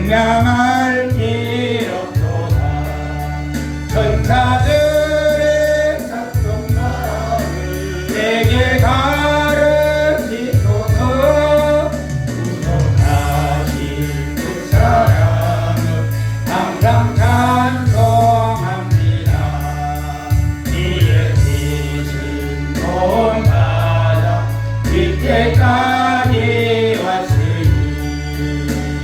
명령할 길 없도다. 천사들의 작동마을 내게 가르치소서. 구속하신 그 사랑을 항상 찬송합니다. 이에 피신 구원받아 이때까지 왔으니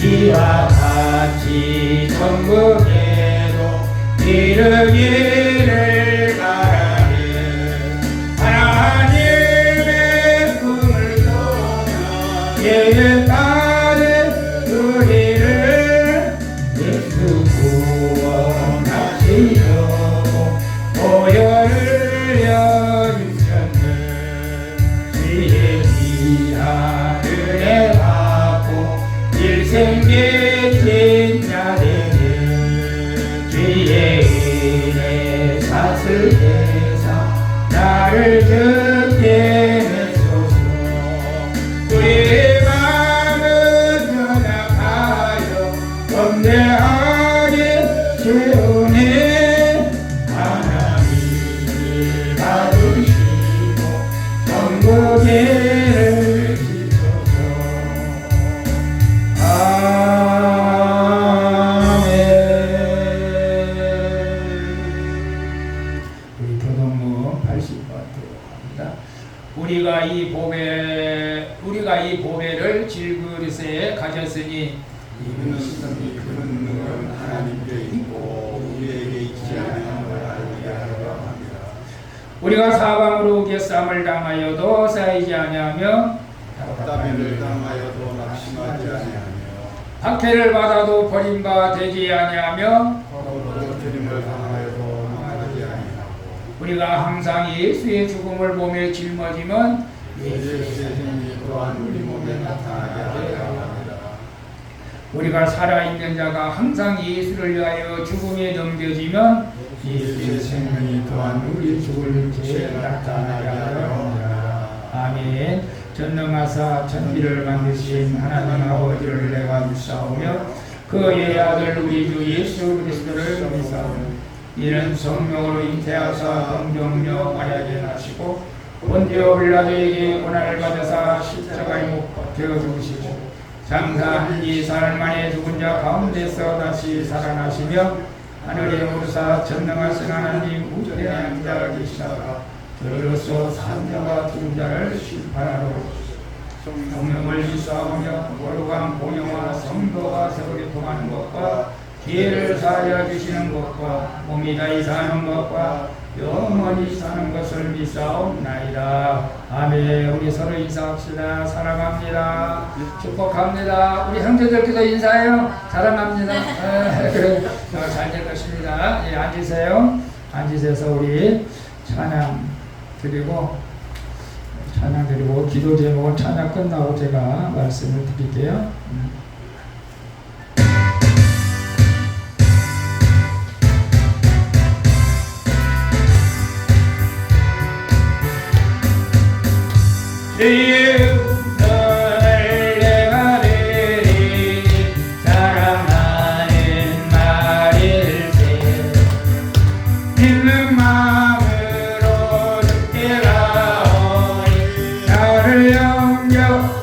이와 같이 천국에도 이르기를 바라네. 하나님의 꿈을 떠나 예의 따른 우리를 예수 구원하시려고 보혈을 흘려주셨네. 주의 위하늘에 받고 일생계신 자들은 주의 은혜 사슬해서 나를 듣게 해소서. 우리의 마음은 연약하여 범죄하게 채우네. 하나님이 받으시고 천국에를 지소서. 아멘. 우리 교동문 80번대로 합니다. 우리가 이 보배를 질그릇에 가졌으니 이는 시선이 그런 능력은 하나님께 있고 우리에게 있지 아니함을 알게 하려 합니다. 우리가 사방으로 우겨쌈을 당하여도 쌓이지 아니하며 답답함을 당하여도 낙심하지 아니하며 박해를 받아도 버림바 되지 아니하며 떨어뜨림을 당하여도 망하지 아니하고 우리가 항상 예수의 죽음을 보며 짊어지면 예수의 생이 또한 우리 몸에 나타나게 하려 합니다. 우리가 살아있는 자가 항상 예수를 위하여 죽음에 넘겨지면 예수의 생명이 또한 우리 죽을 죄에 나타나게 하려 합니다. 아멘. 전능하사 천지를 만드신 하나님 아버지를 내가 믿사오며 그의 아들 우리 주 예수 그리스도를 믿사오며 이는 성령으로 잉태하사 동정녀 마리아에게 나시고 본디오 빌라도에게 고난을 받으사 십자가에 못 박혀 죽으시고 장사한 지 사흘 만에 죽은 자 가운데서 다시 살아나시며 하늘에 오르사 전능하신 하나님 우편에 앉아 계시다가 들어서 산자와 죽은 자를 심판하러 성령을 믿사오며 거룩한 공영과 성도가 세월이 통하는 것과 기회를 사하여 주시는 것과 몸이 다이 사는 것과 영원히 사는 것을 믿사옵나이다. 아멘. 우리 서로 인사합시다. 사랑합니다. 축복합니다. 우리 형제들끼리도 인사해요. 사랑합니다. 그래, 잘 될 것입니다. 예, 앉으세요. 앉으셔서 우리 찬양 드리고 기도 제목은 찬양 끝나고 제가 말씀을 드릴게요. 주의 음성을 내가 들으니 사랑하는 말일세. 믿는 마음으로 듣게 가오니 나를 영접하소서.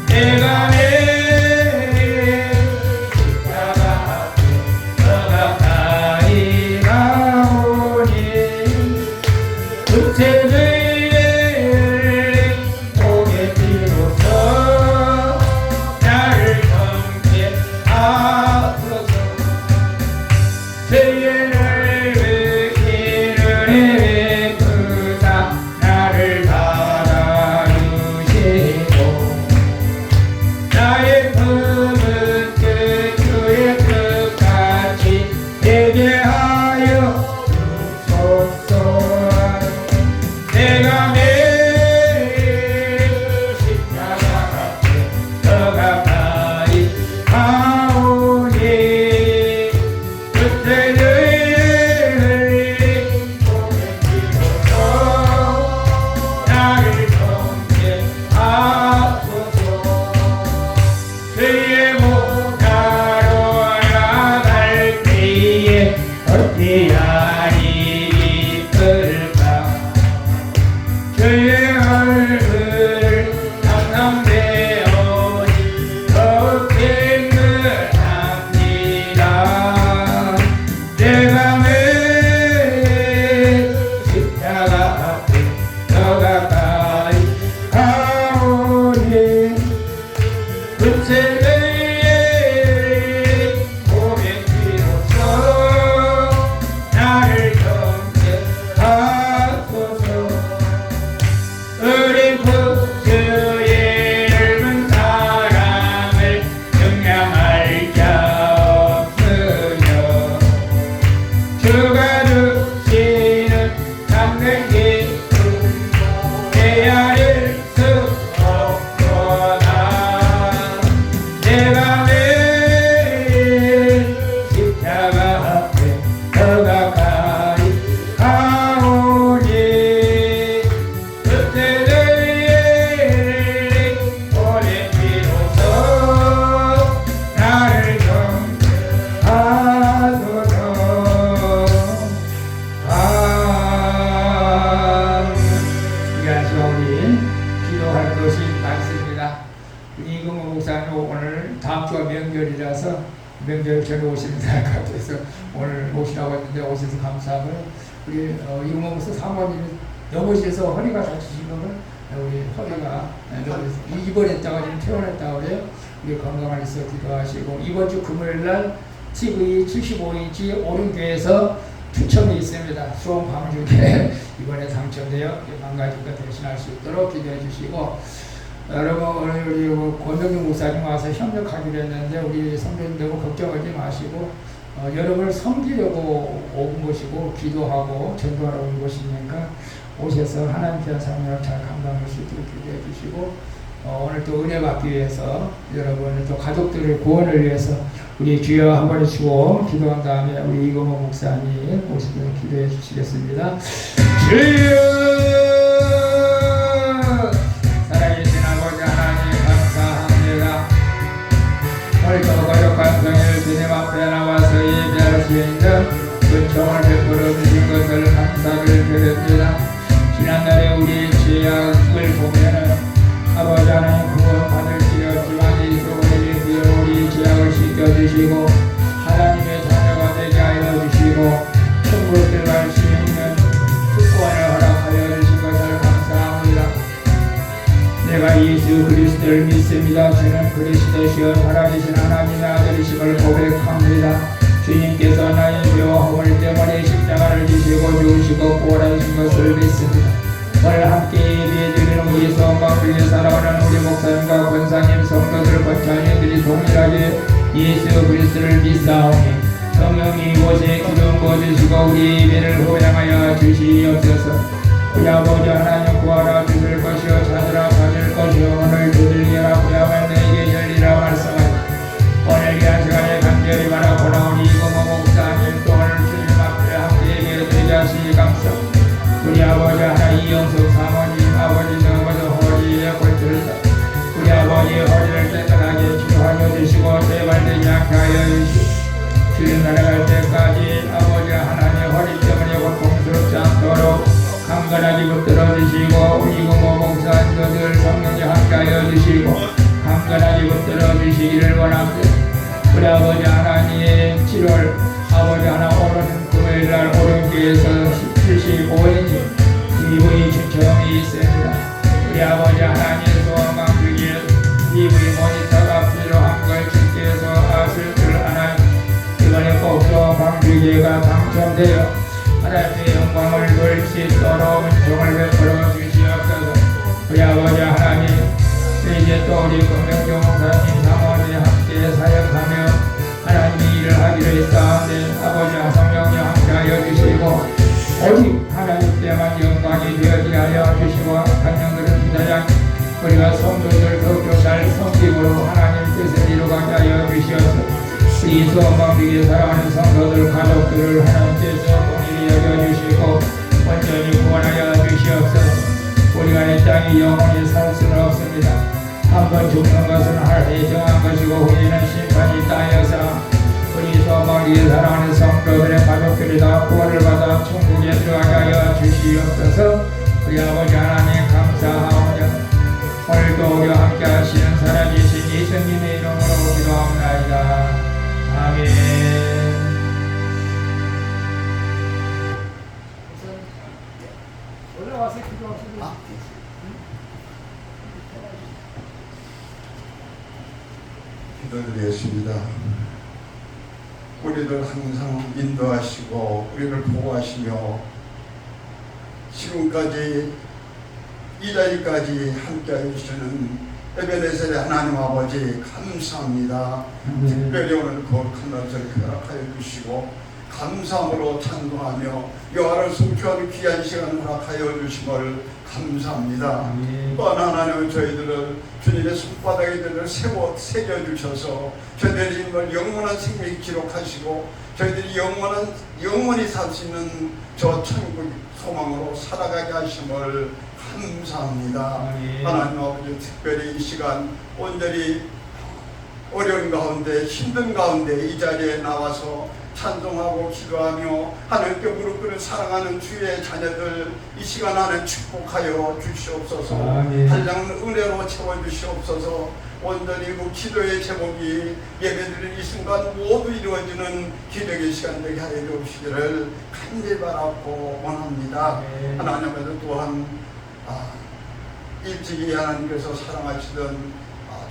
내가 내 십자가 앞에 더 가까이 가오니 그때를 고개 비로소 나를 경계 하소서. 죄를 베기를 베푸사 나를 받아주시고 세대의 고백지로서 나를 경계하소서. 어린 포스의 넓은 사랑을 증명할 자 없으며 주가 주시는 참된 기쁨 헤아릴 수 없구나. 내가 매일 십자가 앞에 더 가까이 가오니 그때의 오랜 비로소 나를 경계하소서. 이 시간 우리 기도할 것이 많습니다. 이금호 목사님 오늘 다음 주가 명절이라서 명절 전에 오시는 날 같아서 오늘 오시라고 했는데 오셔서 감사하고요. 우리 이금호 목사 사모님이 넘어지셔서 허리가 다치신 거는 우리 허리가 입원했다가 지금 퇴원했다고 그래요. 우리 건강을 있어 기도하시고 이번 주 금요일 날 TV 75인치 오른교에서 추첨이 있습니다. 수원 방중에 이번에 당첨되어 망가진 것 대신할 수 있도록 기도해 주시고, 여러분 오늘 우리 권정준 목사님 와서 협력하기로 했는데 우리 성도님들 걱정하지 마시고 여러분을 섬기려고 온 것이고 기도하고 전도하러 온 것이니까 오셔서 하나님께서 사명을 잘 감당할 수 있도록 기도해 주시고, 오늘 또 은혜 받기 위해서 여러분 또 가족들의 구원을 위해서 우리 주여 한번 해주시고 기도한 다음에 우리 이금호 목사님 오시도록 기도해 주시겠습니다. 주여 살아계신 아버지 하나님 감사합니다. 오늘도 거룩한 성일 주님 앞에 나와서 예배할 수 있는 은총을 베풀어 주신 것을 감사를 드립니다. 지난날에 우리 죄악을 보면은 아버지 하나님 구원 받을지었지만 예수 우리 죄악을 씻겨주시고 하나님의 자녀가 되게 하여 주시고 천국에 들어갈 수 있는 특권을 허락하여 주신 것을 감사합니다. 내가 예수 그리스도를 믿습니다. 주는 그리스도시여 살아계신 하나님의 아들이심을 고백합니다. 주님께서 나의 죄와 허물 때문에 십자가를 지시고 죽으시고 부활하신 것을 믿습니다. 오늘 함께 예배드리는 우리 성곽교회 살아가는 우리 목사님과 권사님 성도들 권사님들이 동일하게 예수 그리스도를 믿사오니 성령이 이곳에 기름 부어주시고 우리 예배를 호양하여 주시옵소서. 우리 아버지 하나님 구하라 주실 것이요 찾으라 찾을 것이요 오늘 두들기라 구하면 너에게 열리라 말씀하니 오늘 귀한 시간에 간절히 바라보라. 우리 이금호 목사님 또 오늘 주님 앞에 함께 예배드리게 하시니 감사합니다. 우리 아버지 하나 이영숙 사모님 아버지 너머저 허리에 걸들다 우리 아버지 허리를 깨끗하게 치료하여 주시고 재발되지 않게 하여 주시고 주님 날아갈 때까지 아버지 하나님 허리 때문에 고통스럽지 않도록 강건하게 붙들어 주시고 우리 이금호 목사님들 성령님 함께 하여 주시고 강건하게 붙들어 주시기를 원합니다. 우리 아버지 하나님의 7월 아버지 하나 오른 금요일날 오른교에서 75인치 TV 추첨이 있습니다. 우리 아버지 하나님 소원과 주기에 TV 모니터가 필요한 걸 주께서 아실 줄 아나요. 이번에 꼭 소원 방주기가 당첨되어 하나님의 영광을 돌릴 수 있도록 은총을 베풀어 주시옵소서. 우리 아버지 하나님 이제 또 우리 권명종 목사님 사모님 함께 사역하며 하나님이 일을 하기로 했사온데 아버지 성령님 함께하여 주시고 오직 하나님 때만 영광이 되어지게 하여 주시고 간영들은 기다려 우리가 성도들 더욱더 잘 섬김으로 하나님 뜻을 이루가게 하여 주시옵소서. 우리 수원방비에 살아가는 성도들 가족들을 하나님께서 공일히 여겨주시고 온전히 구원하여 주시옵소서. 우리가 이 땅에 영원히 살 수는 없습니다. 한번 죽는 것은 하루에 정한 것이고 후에는 심판이 따여서 우리 소망리에 살아가는 성도들의 가족들이 다 구원을 받아 천국에 들어가게 하여 주시옵소서. 우리 아버지 하나님 감사하오며 오늘도 우리와 함께 하시는 살아계신 예수님의 이름으로 기도합니다. 아멘. 올라와서 기도하시면 기도드리겠습니다. 우리들 항상 인도하시고 우리를 보호하시며 지금까지 이 자리까지 함께해 주시는 에베네셀의 하나님 아버지 감사합니다. 특별히 오늘 거룩한 날을 허락하여 주시고 감사함으로 찬송하며 여호와를 송축하는 귀한 시간을 허락하여 주심을 감사합니다. 또한 하나님은 저희들을 주님의 손바닥에 들을 새겨주셔서 저희들이 영원한 생명을 기록하시고 저희들이 영원히 살 수 있는 저 천국 소망으로 살아가게 하심을 감사합니다. 하나님 아버지 특별히 이 시간 온전히 어려운 가운데 힘든 가운데 이 자리에 나와서 찬송하고 기도하며 하나님께 무릎 꿇은 사랑하는 주의 자녀들 이 시간 안에 축복하여 주시옵소서. 한량 은혜로 채워주시옵소서. 온전히 그 기도의 제목이 예배드리는 이 순간 모두 이루어지는 기도의 시간 되게 하여 주시기를 간절히 바라고 원합니다. 하나님께서 또한 일찍이 하나님께서 사랑하시던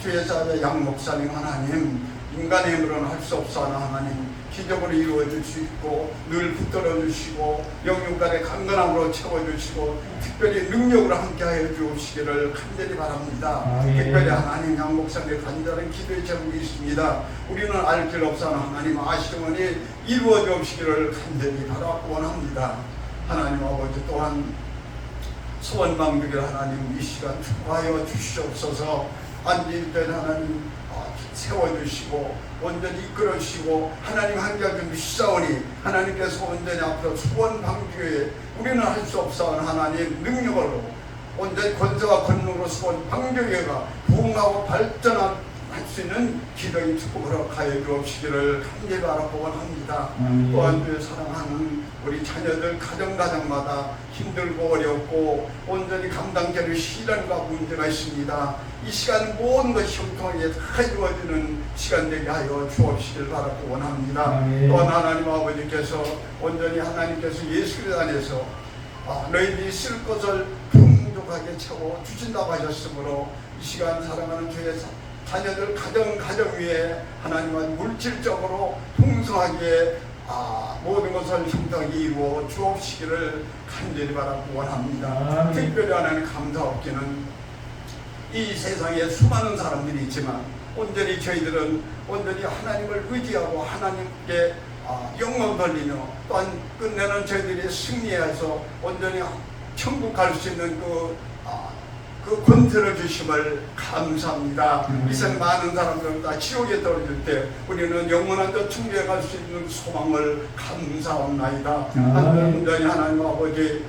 주의 사자 양 목사님 하나님 인간의 힘으로는 할 수 없사오나 하나님 기적으로 이루어질 수 있고 늘 붙들어 주시고 영육간의 강건함으로 채워주시고 특별히 능력으로 함께하여 주시기를 간절히 바랍니다. 특별히 하나님 양 목사님의 간절한 기도의 제목이 있습니다. 우리는 알 길 없사오나 하나님 아시오니 이루어 주시기를 간절히 바라고 원합니다. 하나님 아버지 또한 소원방득을 하나님 이 시간 축복하여 주시옵소서. 안지일 하나님 세워주시고 온전히 이끌어주시고 하나님 한결 좀 시사오니 하나님께서 온전히 앞으로 소원방주에 우리는 할 수 없사오는 하나님 능력으로 온전히 권세와 권능으로 소원방주회가 부흥하고 발전할 수 있는 기도의 축복을 허락하여 주옵시기를 간절히 바라고 원합니다. 또한 주의 사랑하는 우리 자녀들 가정마다 힘들고 어렵고 온전히 감당되는 시련과 문제가 있습니다. 이 시간 모든 것이 형통하게 다 이루어지는 시간 되게 하여 주옵시기를 바라고 원합니다. 또한 하나님 아버지께서 온전히 하나님께서 예수 그리스도 안에서 너희들이 쓸 것을 풍족하게 채워 주신다고 하셨으므로 이 시간 사랑하는 주의 자녀들 가정 위에 하나님은 물질적으로 풍성하게 모든 것을 형통하게 이루어 주옵시기를 간절히 바라고 원합니다. 특별히 하나님 감사없기는 이 세상에 수많은 사람들이 있지만 온전히 저희들은 온전히 하나님을 의지하고 하나님께 영광 돌리며 또한 끝내는 저희들이 승리해서 온전히 천국 갈 수 있는 그 권세를 주심을 감사합니다. 이 세상 많은 사람들은 다 지옥에 떨어질 때 우리는 영원한 저 천국에 갈 수 있는 소망을 감사합니다. 온전히 하나님 아버지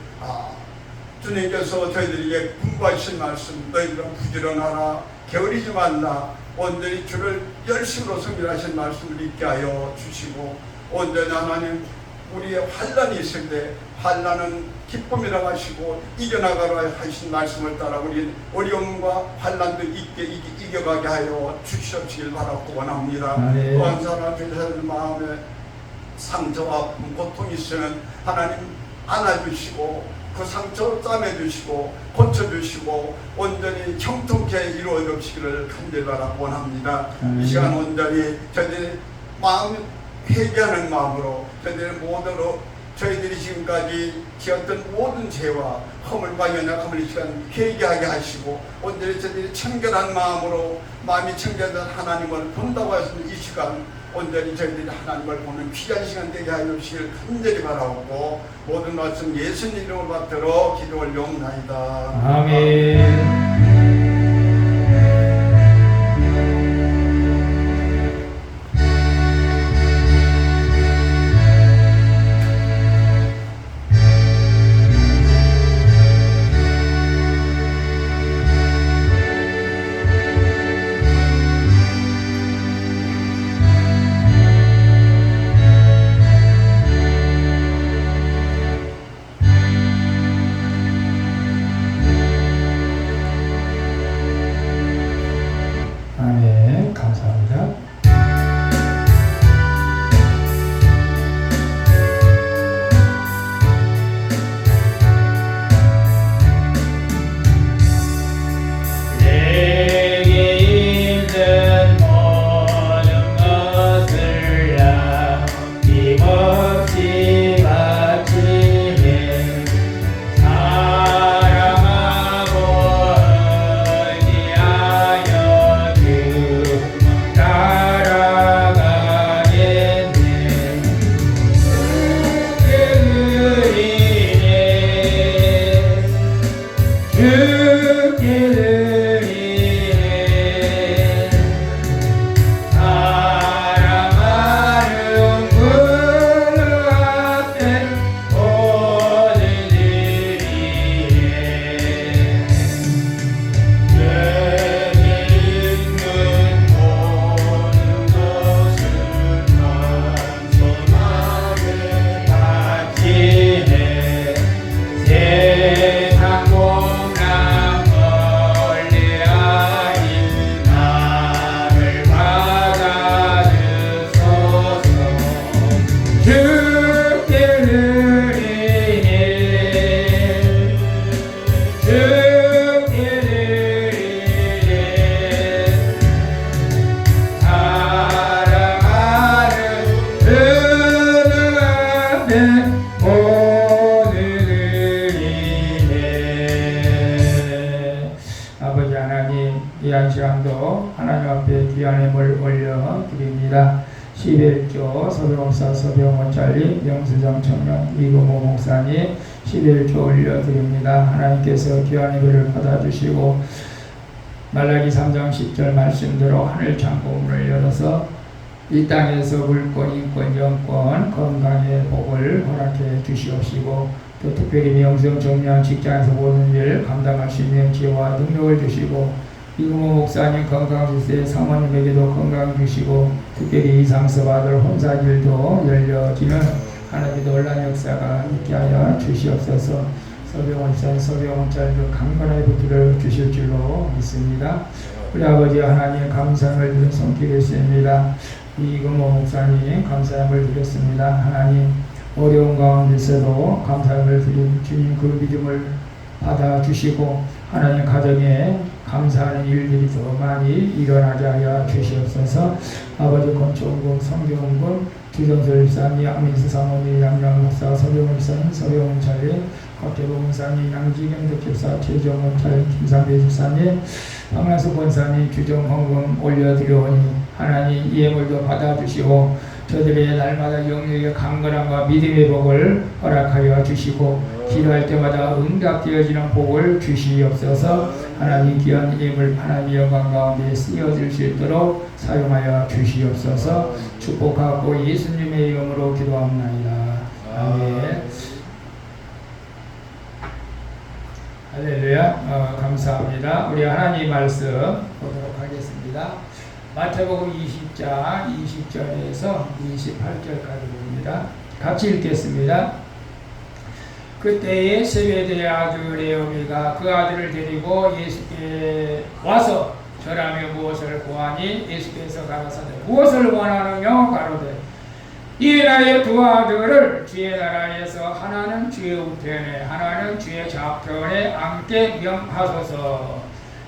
주님께서 저희들에게 분부하신 말씀 너희들은 부지런하라 게으르지 말라 온전히 주를 열심으로 섬기라신 말씀을 잊게 하여 주시고 온전히 하나님 우리의 환난이 있을 때 환난은 기쁨이라고 하시고 이겨나가라 하신 말씀을 따라 우리 어려움과 환난도 이겨가게 하여 주시옵시길 바라고 원합니다. 또한 사람들 마음에 상처와 아픔 고통이 있으면 하나님 안아주시고 그 상처를 싸매주시고 고쳐주시고 온전히 형통케 이루어지기를 간절히 바라고 원합니다. 이 시간 온전히 저희들이 마음 회개하는 마음으로 저희들이 지금까지 지었던 모든 죄와 허물과 연약함을 이 시간 회개하게 하시고 온전히 저희들이 청결한 마음으로 마음이 청결한 하나님을 본다고 하시는 이 시간 온전히 저희들이 하나님을 보는 귀한 시간 되게 하여 주시길 간절히 바라고 모든 말씀 예수님 이름을 받들어 기도 올려옵나이다. 아멘. 하나님 앞에 귀한 예물 올려드립니다. 11조 서병사 서병원 잘리 명수정 청년 이금호 목사님 11조 올려드립니다. 하나님께서 귀한 예배를 받아주시고 말라기 3장 10절 말씀대로 하늘 창고문을 열어서 이 땅에서 물권, 인권, 영권, 건강의 복을 허락해 주시옵시고 또 특별히 명성 정량 직장에서 모든 일 감당할 수 있는 지혜와 능력을 주시고 이금호 목사님 건강 주세요. 사모님에게도 건강 주시고 특별히 이상섭 아들 혼사길도 열려지는 하나님의 놀란 역사가 있게 하여 주시옵소서. 서병원산 서병원자도 강건하게 붙들어 주실 줄로 믿습니다. 우리 아버지 하나님 감사함을 드린 손길이 있습니다. 이금호 목사님 감사함을 드렸습니다. 하나님 어려운 가운데서도 감사함을 드린 주님 그 믿음을 받아주시고 하나님 가정에 감사하는 일들이 더 많이 일어나게 하여 주시옵소서. 아버지 권총금 성경금 주정설 사님 안민수 사모님 양양 목사 서병원 사님 서병원 차림 곽재봉 목사님 양지경 덕집사 최정원 차림 김상배 집사님 황만수 권사님 주정헌금 올려드려오니 하나님 이 예물도 받아주시고 저들의 날마다 영역의 강건함과 믿음의 복을 허락하여 주시고 기도할 때마다 응답되어지는 복을 주시옵소서. 하나님 귀한 예물 하나님의 영광 가운데 쓰여질 수 있도록 사용하여 주시옵소서. 축복하고 예수님의 이름으로 기도합나이다. 아멘. 할렐루야. 감사합니다. 우리 하나님 말씀 보도록 하겠습니다. 마태복음 20장 20절에서 28절까지 봅니다. 같이 읽겠습니다. 그때에 세베대의 아들 레오미가 그 아들을 데리고 예수께 와서 절하며 무엇을 구하니 예수께서 가라사대 무엇을 원하느냐 가로되 이 나의 두 아들을 주의 나라에서 하나는 주의 우편에 하나는 주의 좌편에 앉게 명하소서.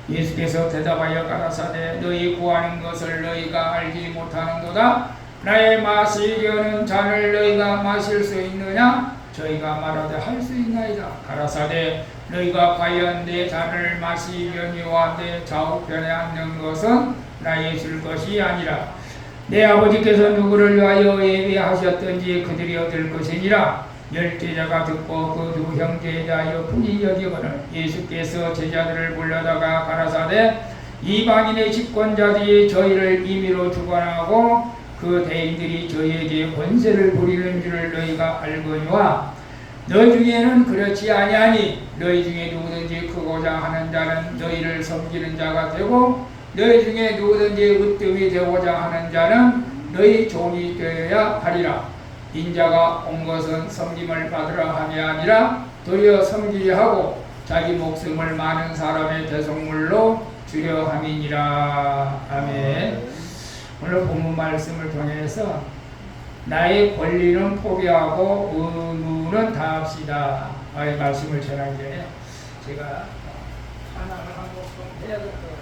예수께서 대답하여 가라사대 너희 구하는 것을 너희가 알지 못하는도다. 나의 마시려는 잔을 너희가 마실 수 있느냐? 저희가 말하되 할 수 있나이다. 가라사대 너희가 과연 내 잔을 마시려니와 내 좌우편에 앉는 것은 나의 줄 것이 아니라 내 아버지께서 누구를 위하여 예비하셨든지 그들이 얻을 것이니라. 10제자가 듣고 그 두 형제에 대하여 분이 여기거늘 예수께서 제자들을 불러다가 가라사대 이방인의 집권자들이 저희를 임의로 주관하고 그 대인들이 저희에게 권세를 부리는 줄을 너희가 알거니와 너 중에는 그렇지 아니하니 너희 중에 누구든지 크고자 하는 자는 너희를 섬기는 자가 되고 너희 중에 누구든지 으뜸이 되고자 하는 자는 너희 종이 되어야 하리라. 인자가 온 것은 섬김을 받으라 함이 아니라 도리어 섬기려 하고 자기 목숨을 많은 사람의 대속물로 주려 함이니라. 아멘. 오늘 본문 말씀을 통해서 나의 권리는 포기하고 의무는 다합시다. 이 말씀을 전하기 전에 제가 하나를 한번 해야 될 것 같아요.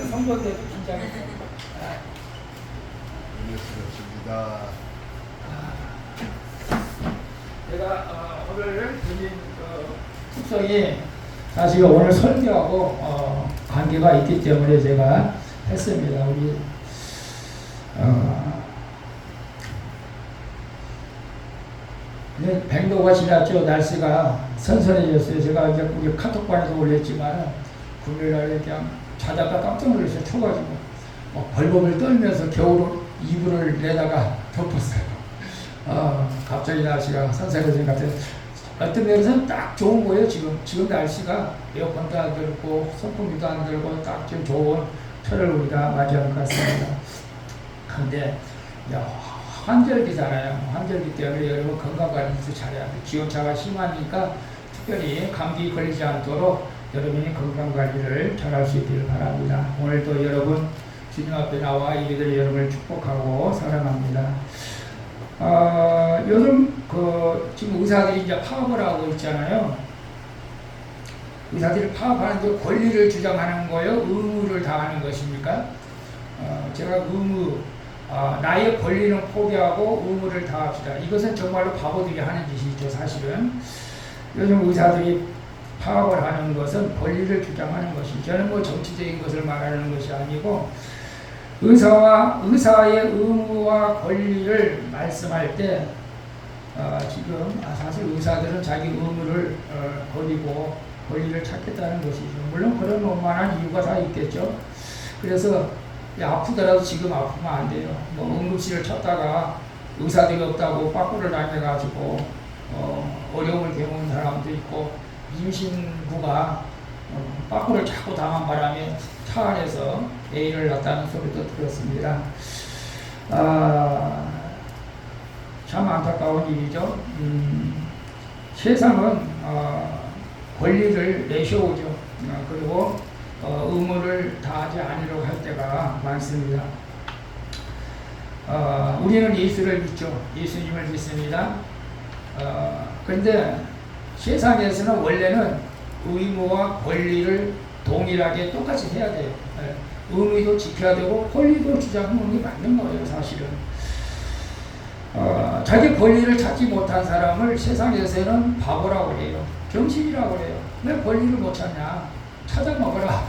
선거 때도 긴장했어요. 그렇습니다. 제가 오늘 드린 특성이 사실 오늘 설교하고 관계가 있기 때문에 제가 했습니다. 우리 이제 100도가 지났죠. 날씨가 선선해졌어요. 제가 이제 우리 카톡방에도 올렸지만 금요일날 그냥 자다가 깜짝 놀랐어요. 쳐가지고 벌벌을 떨면서 겨울 이불을 내다가 덮었어요. 갑자기 날씨가 선선해진 것 같아요. 어떤 면에서는 딱 좋은 거예요. 지금 날씨가 에어컨도 안 들고 선풍기도 안 들고 딱 좀 좋은 철을 우리가 맞이하는 것 같습니다. 그런데 환절기잖아요. 환절기 때문에 여러분 건강관리도 잘해야 돼요. 기온차가 심하니까 특별히 감기 걸리지 않도록 여러분이 건강관리를 잘할 수 있기를 바랍니다. 오늘도 여러분 주님 앞에 나와 이들 여러분을 축복하고 사랑합니다. 요즘 지금 의사들이 이제 파업을 하고 있잖아요. 의사들이 파업하는데 권리를 주장하는 거예요? 의무를 다하는 것입니까? 제가 나의 권리는 포기하고 의무를 다합시다. 이것은 정말로 바보들이 하는 짓이죠, 사실은. 요즘 의사들이 파업을 하는 것은 권리를 주장하는 것이죠. 저는 뭐 정치적인 것을 말하는 것이 아니고, 의사의 의무와 권리를 말씀할 때, 지금 사실 의사들은 자기 의무를 버리고 권리를 찾겠다는 것이죠. 물론 그런 원만한 이유가 다 있겠죠. 그래서 아프더라도 지금 아프면 안 돼요. 뭐 응급실을 쳤다가 의사들이 없다고 빠꾸를 당해가지고 어려움을 겪는 사람도 있고, 임신부가 빠꾸를 자꾸 당한 바람에 차 안에서 A를 낳았다는 소리도 들었습니다. 참 안타까운 일이죠. 세상은 권리를 내세우죠. 그리고 의무를 다하지 않으려고 할 때가 많습니다. 우리는 예수를 믿죠. 예수님을 믿습니다. 그런데 세상에서는 원래는 의무와 권리를 동일하게 똑같이 해야 돼요. 의무도 지켜야 되고 권리도 주장하는 게 맞는 거예요, 사실은. 자기 권리를 찾지 못한 사람을 세상에서는 바보라고 해요. 병신이라고 해요. 왜 권리를 못 찾냐? 찾아 먹어라.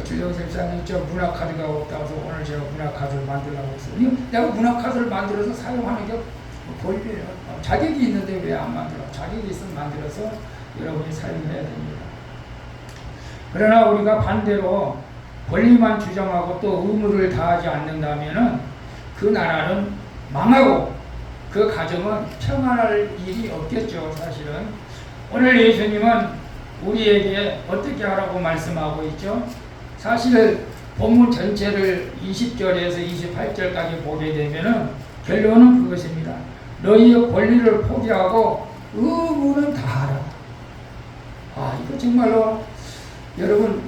주영 집사님 저 문화카드가 없다고 해서 오늘 제가 문화카드를 만들라고 했어요. 내가 문화카드를 만들어서 사용하는 게 권리예요. 자격이 있는데 왜 안 만들어? 자격이 있으면 만들어서 여러분이 사용해야 됩니다. 그러나 우리가 반대로 권리만 주장하고 또 의무를 다하지 않는다면은 그 나라는 망하고 그 가정은 평안할 일이 없겠죠, 사실은. 오늘 예수님은 우리에게 어떻게 하라고 말씀하고 있죠? 사실 본문 전체를 20절에서 28절까지 보게 되면은 결론은 그것입니다. 너희의 권리를 포기하고 의무는 다하라. 이거 정말로 여러분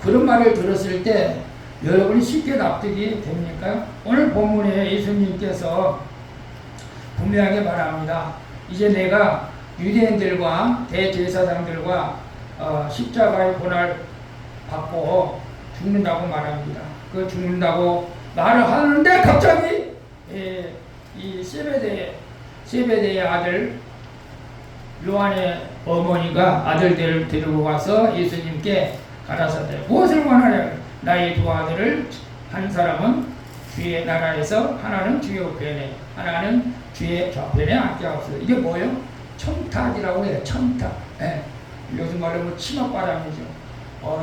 그런 말을 들었을 때 여러분이 쉽게 납득이 됩니까? 오늘 본문에 예수님께서 분명하게 말합니다. 이제 내가 유대인들과 대제사장들과 십자가의 고난을 받고 죽는다고 말합니다. 그 죽는다고 말을 하는데 갑자기 이 세베대의 아들 요한의 어머니가 아들들을 데리고 와서 예수님께 가라사대 무엇을 원하냐? 나의 두 아들을 한 사람은 주의 나라에서 하나는 주의 우편에 하나는 주의 좌편에 앉게 하옵소서. 이게 뭐예요? 청탁이라고 해요. 청탁. 요즘 말로 뭐 치맛바람이죠.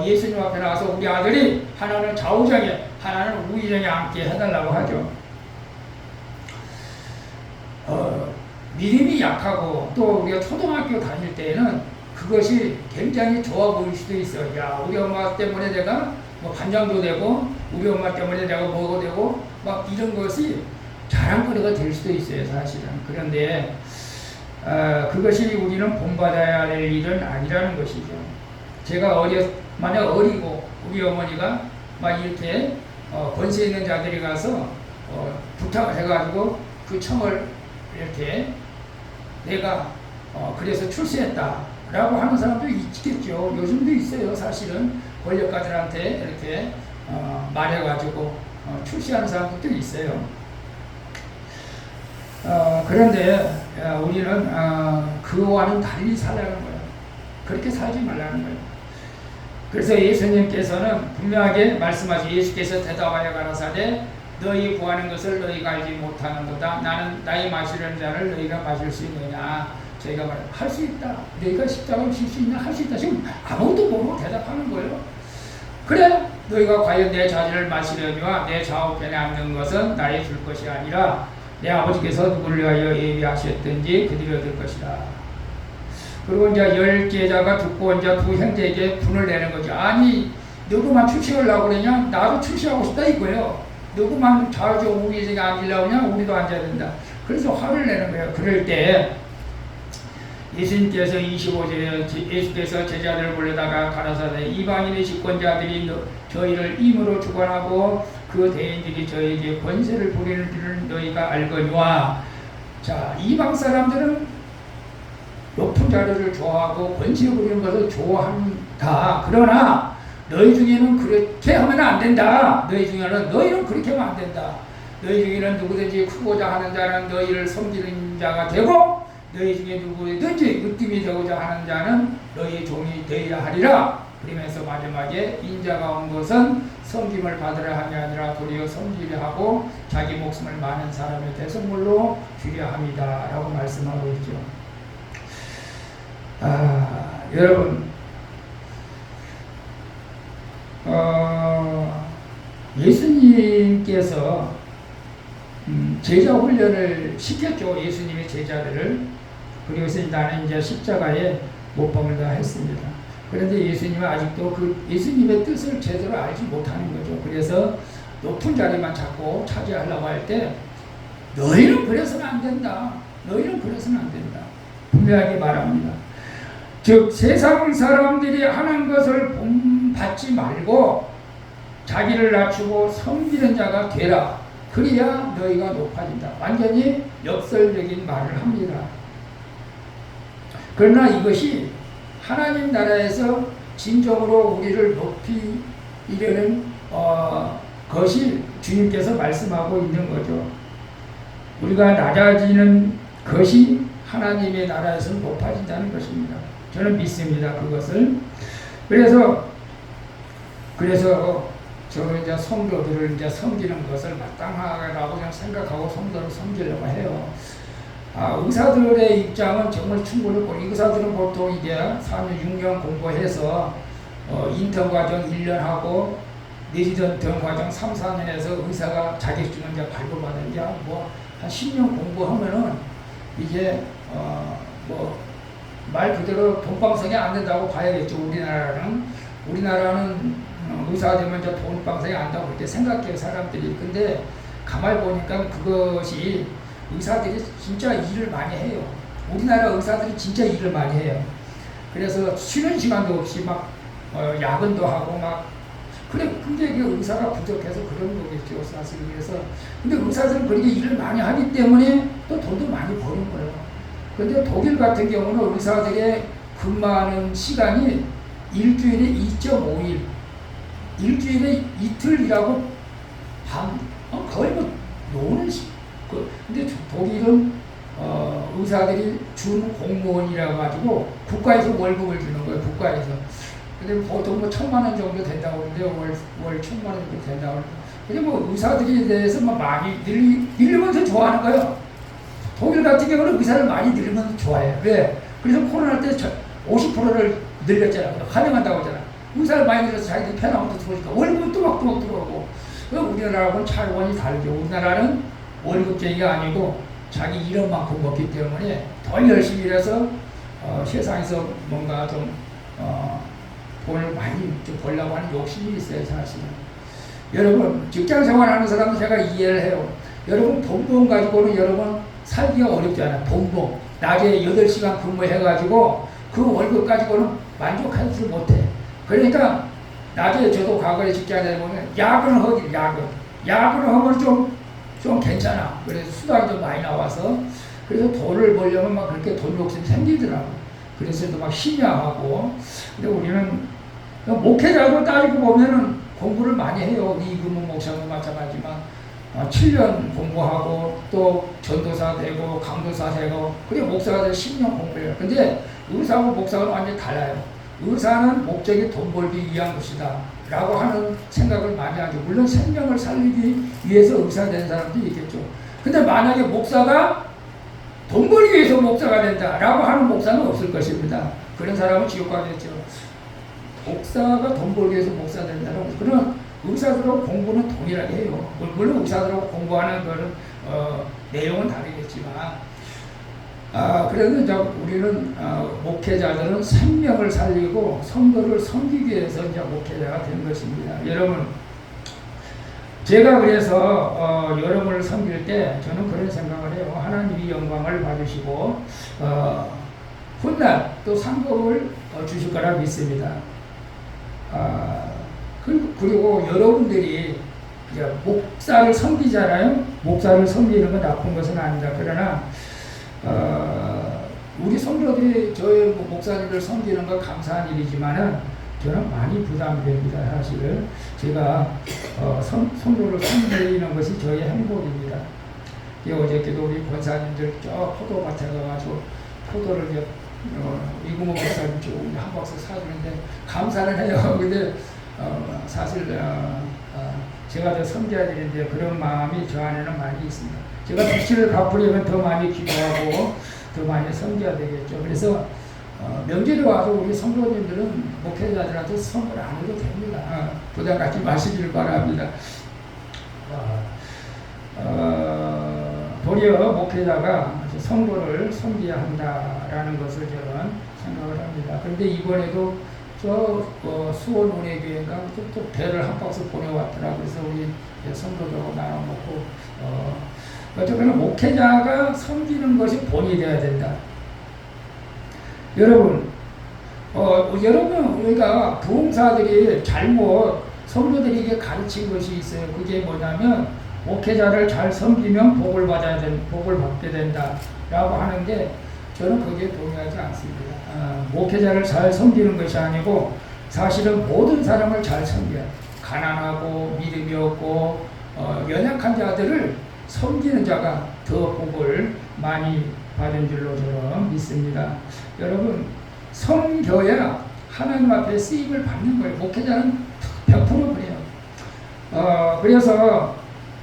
예수님 앞에 나와서 우리 아들이 하나는 좌우정에 하나는 우의정에 앉게 해달라고 하죠. 믿음이 약하고 또 우리가 초등학교 다닐 때는 그것이 굉장히 좋아 보일 수도 있어요. 야, 우리 엄마 때문에 내가 뭐 반장도 되고 우리 엄마 때문에 내가 뭐가 되고 막 이런 것이 자랑거리가 될 수도 있어요, 사실은. 그런데 그것이 우리는 본받아야 할 일은 아니라는 것이죠. 제가 만약 어리고 우리 어머니가 막 이렇게 권세 있는 자들이 가서 부탁을 해가지고 그 청을 이렇게 내가 그래서 출세했다 라고 하는 사람도 있겠죠. 요즘도 있어요, 사실은. 권력가들한테 이렇게 말해가지고 출시하는 사람들도 있어요. 그런데 우리는 그와는 달리 살라는 거예요. 그렇게 살지 말라는 거예요. 그래서 예수님께서는 분명하게 말씀하시고, 예수께서 대답하여 가라사대 너희 구하는 것을 너희가 알지 못하는도다. 나는 나의 마시려는 잔을 너희가 마실 수 있느냐. 저희가 말해요. 할 수 있다. 너희가 십자가를 질 수 있냐? 할 수 있다. 지금 아무것도 모르고 대답하는 거예요. 그래, 너희가 과연 내 자질을 마시려니와 내 좌우편에 앉는 것은 나의 줄 것이 아니라 내 아버지께서 누구를 위하여 예비하셨든지 그들이 얻을 것이다. 그리고 이제 10제자가 듣고 이제 두 형제에게 분을 내는 거죠. 아니, 누구만 출시하려고 그러냐? 나도 출시하고 싶다 이거예요. 누구만 좌우저 우리 중에 앉으려고 그러냐? 우리도 앉아야 된다. 그래서 화를 내는 거예요. 그럴 때 예수님께서 25절에 예수께서 제자들을 불러다가 가라사대 이방인의 집권자들이 저희를 임으로 주관하고 그 대인들이 저희에게 권세를 부리는 줄을 너희가 알거니와. 자, 이방 사람들은 높은 자리를 좋아하고 권세 부리는 것을 좋아한다. 그러나 너희 중에는 그렇게 하면 안 된다. 너희는 그렇게 하면 안 된다. 너희 중에는 누구든지 크고자 하는 자는 너희를 섬기는 자가 되고 너희 중에 누구든지 으뜸이 되고자 하는 자는 너희의 종이 되어야 하리라. 그러면서 마지막에 인자가 온 것은 섬김을 받으려 함이 아니라 도리어 섬기려 하고 자기 목숨을 많은 사람의 대성물로 주려 함이다 라고 말씀하고 있죠. 여러분, 예수님께서 제자 훈련을 시켰죠. 예수님의 제자들을. 그리고 나는 이제 십자가에 못 박는다 했습니다. 그런데 예수님은 아직도 그 예수님의 뜻을 제대로 알지 못하는 거죠. 그래서 높은 자리만 잡고 차지하려고 할 때 너희는 그래서는 안 된다. 너희는 그래서는 안 된다. 분명하게 말합니다. 즉 세상 사람들이 하는 것을 본받지 말고 자기를 낮추고 섬기는 자가 되라. 그래야 너희가 높아진다. 완전히 역설적인 말을 합니다. 그러나 이것이 하나님 나라에서 진정으로 우리를 높이려는 것이 주님께서 말씀하고 있는 거죠. 우리가 낮아지는 것이 하나님의 나라에서 높아진다는 것입니다. 저는 믿습니다. 그것을. 그래서 저 이제 성도들을 이제 섬기는 것을 마땅하다고 그냥 생각하고 성도를 섬기려고 해요. 의사들의 입장은 정말 충분히 의사들은 보통 이제 4년, 6년 공부해서 인턴 과정 1년 하고 레지던트 과정 3, 4년에서 의사가 자격증을 이제 발급받은 이제 뭐 한 10년 공부하면은 이게 말 그대로 돈방석에 안 된다고 봐야겠죠. 우리나라는 의사가 되면 이제 돈방석에 안 된다고 그렇게 생각해요, 사람들이. 근데 가만히 보니까 그것이 의사들이 진짜 일을 많이 해요. 우리나라 의사들이 진짜 일을 많이 해요. 그래서 쉬는 시간도 없이 막 야근도 하고 막 근데 그 의사가 부족해서 그런 거겠죠, 사실. 그래서 근데 의사들은 그렇게 일을 많이 하기 때문에 또 돈도 많이 버는 거예요. 근데 독일 같은 경우는 의사들의 근무하는 시간이 일주일에 2.5일, 일주일에 이틀 일하고 거의 뭐 노는 근데 독일은 의사들이 준 공무원이라 가지고 국가에서 월급을 주는 거예요. 국가에서. 근데 보통 뭐 1,000만 원 정도 된다고 그러는데 월 1,000만 원 정도 된다고 그러는데 근데 뭐 의사들에 대해서 뭐 많이 늘리면서 좋아하는 거예요. 독일 같은 경우는 의사를 많이 늘리면서 좋아해요. 왜? 그래서 코로나 때 50%를 늘렸잖아. 환영한다고 하잖아. 의사를 많이 늘려서 자기들이 편하고 들어오니까 월급은 또막 들어오고. 우리나라하고는 차원이 다르죠. 우리나라는 월급쟁이가 아니고 자기 일한 만큼 먹기 때문에 더 열심히 일해서 세상에서 뭔가 좀 돈을 많이 좀 벌려고 하는 욕심이 있어요, 사실은. 여러분, 직장 생활하는 사람은 제가 이해를 해요. 여러분, 돈봉 가지고는 여러분 살기가 어렵잖아요. 돈봉. 낮에 8시간 근무해가지고 그 월급 가지고는 만족하지 못해. 그러니까 낮에 저도 과거에 직장에 보면 야근을 하길, 야근을 하면 좀 괜찮아. 그래서 수당이 좀 많이 나와서 그래서 돈을 벌려면 막 그렇게 돈 욕심이 생기더라고. 그래서 또 막 심야하고. 근데 우리는 목회자도 따지고 보면은 공부를 많이 해요. 이금은 목사도 마찬가지지만 7년 공부하고 또 전도사 되고 강도사 되고 그리고 목사가 돼서 10년 공부해요. 근데 의사하고 목사는 완전히 달라요. 의사는 목적이 돈 벌기 위한 것이다 라고 하는 생각을 많이 하죠. 물론 생명을 살리기 위해서 의사 된 사람도 있겠죠. 근데 만약에 목사가 돈 벌기 위해서 목사가 된다 라고 하는 목사는 없을 것입니다. 그런 사람은 지옥 가겠죠. 목사가 돈 벌기 위해서 목사 된다라고. 그런 의사들하고 공부는 동일하게 해요. 물론 의사들하고 공부하는 거는 내용은 다르겠지만 그래도 이제 우리는 목회자들은 생명을 살리고 성도를 섬기기 위해서 이제 목회자가 된 것입니다. 여러분, 제가 그래서 여러분을 섬길 때 저는 그런 생각을 해요. 하나님이 영광을 받으시고 훗날 또 상급을 주실 거라 믿습니다. 그리고 여러분들이 이제 목사를 섬기잖아요. 목사를 섬기는 건 나쁜 것은 아니다. 그러나 우리 성도들이 저희 목사님을 섬기는 건 감사한 일이지만은 저는 많이 부담이 됩니다. 사실은 제가 성도를 섬기는 것이 저의 행복입니다. 어저께도 우리 권사님들 저 포도밭에 가가지고 포도를 이구모 목사님 한 박스 사주는데 감사는 해요. 근데 사실 제가 더 섬겨야 되는데 그런 마음이 저 안에는 많이 있습니다. 제가 빚을 갚으려면 더 많이 기도하고 더 많이 섬겨야 되겠죠. 그래서 명절에 와서 우리 성도님들은 목회자들한테 선물 안 해도 됩니다. 부담 갖지 마시길 바랍니다. 도리어 목회자가 성도를 섬겨야 한다라는 것을 저는 생각을 합니다. 그런데 이번에도 수원 운해교회가 또 배를 한 박스 보내왔더라고요. 그래서 우리 성도들하고 나눠 먹고 어쨌거나 목회자가 섬기는 것이 본이 되어야 된다. 여러분, 우리가 부흥사들이 잘못 성도들에게 가르친 것이 있어요. 그게 뭐냐면 목회자를 잘 섬기면 복을 받게 된다라고 하는데 저는 거기에 동의하지 않습니다. 목회자를 잘 섬기는 것이 아니고 사실은 모든 사람을 잘 섬겨야 가난하고 믿음이 없고 연약한 자들을 섬기는 자가 더 복을 많이 받은 줄로 저는 믿습니다. 여러분, 섬겨야 하나님 앞에 쓰임을 받는 거예요. 목회자는 100% 그래요. 그래서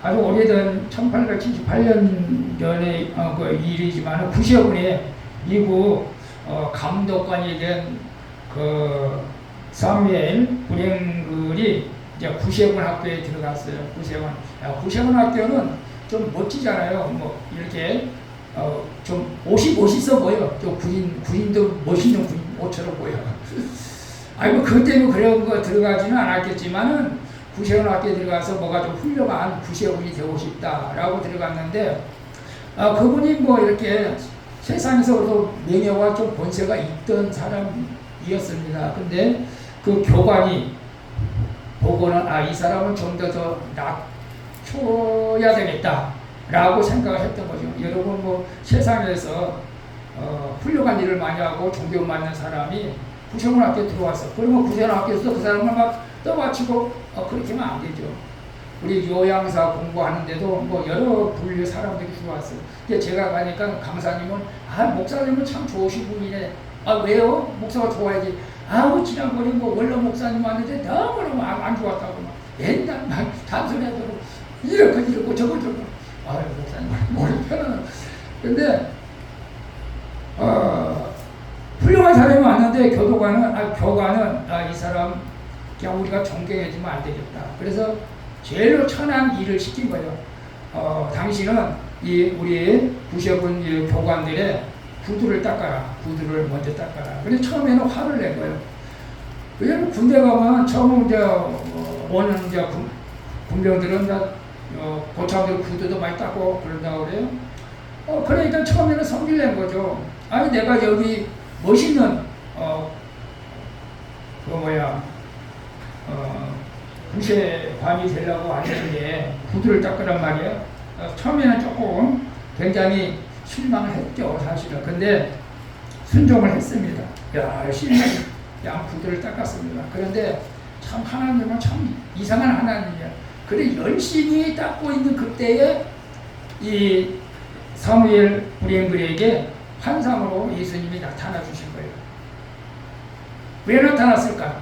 아주 오래된 1878년 전의 그 일이지만 90년에 미국 감독관이 된 그 사무엘 불행글이 이제 구세군 학교에 들어갔어요. 구세군 학교는 좀 멋지잖아요. 뭐 이렇게 좀 옷이 멋있어 보여. 좀 군인도 멋있는 군인 옷처럼 보여. 아이고 그것 때문에 그런 거 들어가지는 않았겠지만은 구세군 학교에 들어가서 뭐가 좀 훌륭한 구세군이 되고 싶다라고 들어갔는데 그분이 뭐 이렇게 세상에서도 명예와 좀 권세가 있던 사람이었습니다. 근데 그 교관이 보고는 이 사람은 좀 더 낮춰야 되겠다라고 생각을 했던 거죠. 여러분 뭐 세상에서 훌륭한 일을 많이 하고 존경받는 사람이 구세군 학교에 들어왔어. 그러면 구세군 학교에서 그 사람을 막 떠받치고 그렇게 하면 안 되죠. 우리 요양사 공부하는데도 뭐 여러 분류의 사람들이 들어왔어요. 근데 제가 가니까 강사님은 목사님은 참 좋으신 분이네. 왜요? 목사가 좋아야지. 지난번에 뭐 원로 목사님 왔는데 너무너무 안 좋았다고 막 맨날 막 단소리하더라고. 이렇고 저거 목사님 머리 편안해. 근데 훌륭한 사람이 왔는데 교관은 이 사람 그냥 우리가 존경해주면 안 되겠다. 그래서 제일로 천한 일을 시킨 거예요. 당신은 우리 구세군 교관들의 구두를 구두를 먼저 닦아라. 근데 처음에는 화를 낸 거예요. 왜냐면 군대 가면 처음 오는 군병들은 고참들 구두도 많이 닦고 그런다고 그래요. 그러니까 처음에는 성질 낸 거죠. 내가 여기 멋있는 구세관이 되려고 왔는데 구두를 닦으란 말이에요. 처음에는 조금 굉장히 실망을 했죠, 사실은. 근데 순종을 했습니다. 열심히 양푸들을 닦았습니다. 그런데 참 하나님은 참 이상한 하나님이야. 그래 열심히 닦고 있는 그때에 이 사무엘 브레인글에게 환상으로 예수님이 나타나 주신 거예요. 왜 나타났을까?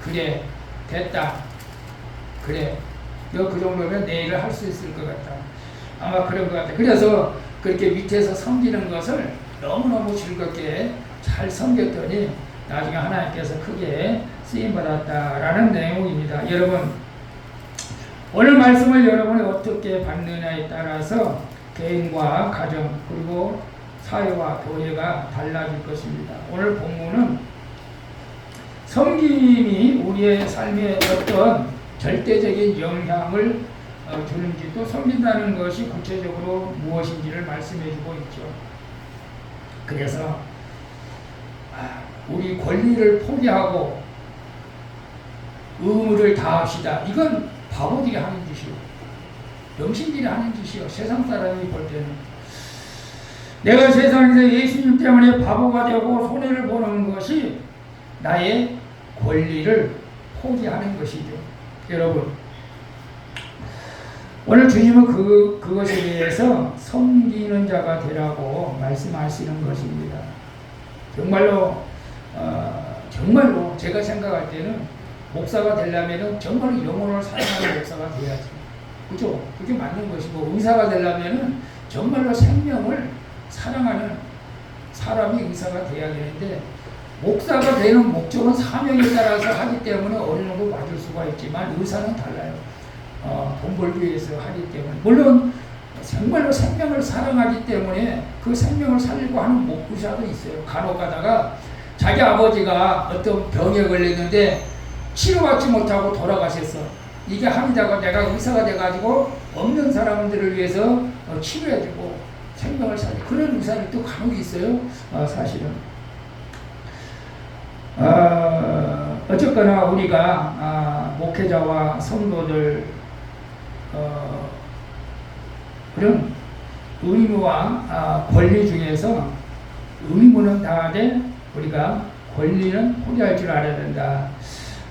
그래 됐다. 그래 너 그 정도면 내 일을 할 수 있을 것 같다. 아마 그런 것 같아. 그래서 그렇게 밑에서 섬기는 것을 너무너무 즐겁게 잘 섬겼더니 나중에 하나님께서 크게 쓰임받았다라는 내용입니다. 여러분 오늘 말씀을 여러분이 어떻게 받느냐에 따라서 개인과 가정 그리고 사회와 교회가 달라질 것입니다. 오늘 본문은 섬김이 우리의 삶에 어떤 절대적인 영향을 주는지 또 섬긴다는 것이 구체적으로 무엇인지를 말씀해주고 있죠. 그래서 우리 권리를 포기하고 의무를 다합시다. 이건 바보들이 하는 짓이요. 병신들이 하는 짓이요. 세상 사람이 볼 때는. 내가 세상에서 예수님 때문에 바보가 되고 손해를 보는 것이 나의 권리를 포기하는 것이죠. 여러분 오늘 주님은 그것에 대해서 섬기는 자가 되라고 말씀하시는 것입니다. 정말로 정말로 제가 생각할 때는 목사가 되려면 정말로 영혼을 사랑하는 목사가 돼야지. 그죠? 그게 맞는 것이고 의사가 되려면 정말로 생명을 사랑하는 사람이 의사가 돼야 되는데 목사가 되는 목적은 사명에 따라서 하기 때문에 어느 정도 맞을 수가 있지만 의사는 달라요. 돈 벌기 위해서 하기 때문에 물론 정말로 생명을 사랑하기 때문에 그 생명을 살리고 하는 의사도 있어요. 간혹 가다가 자기 아버지가 어떤 병에 걸렸는데 치료받지 못하고 돌아가셨어. 이게 합니다가 내가 의사가 돼가지고 없는 사람들을 위해서 치료해주고 생명을 살리고 그런 의사를 또 간혹 있어요. 사실은 어쨌거나 우리가 목회자와 성도들 그런 의무와 권리 중에서 의무는 다하되 우리가 권리는 포기할 줄 알아야 된다.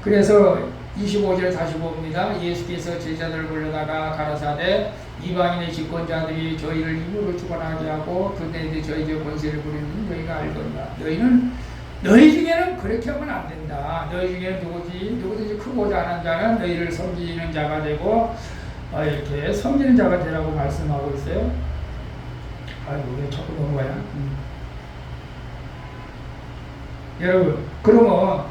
그래서 25절 다시 봅니다. 예수께서 제자들을 불러다가 가라사대 이방인의 집권자들이 저희를 힘으로 주관하게 하고 그들이 저희의 권세를 부리는 너희가 알거니와 너희 중에는 그렇게 하면 안 된다. 너희 중에는 누구든지 크고자 하는 자는 너희를 섬기는 자가 되고 이렇게 섬기는 자가 되라고 말씀하고 있어요. 아이고 왜 자꾸 넘어가야? 여러분 그러면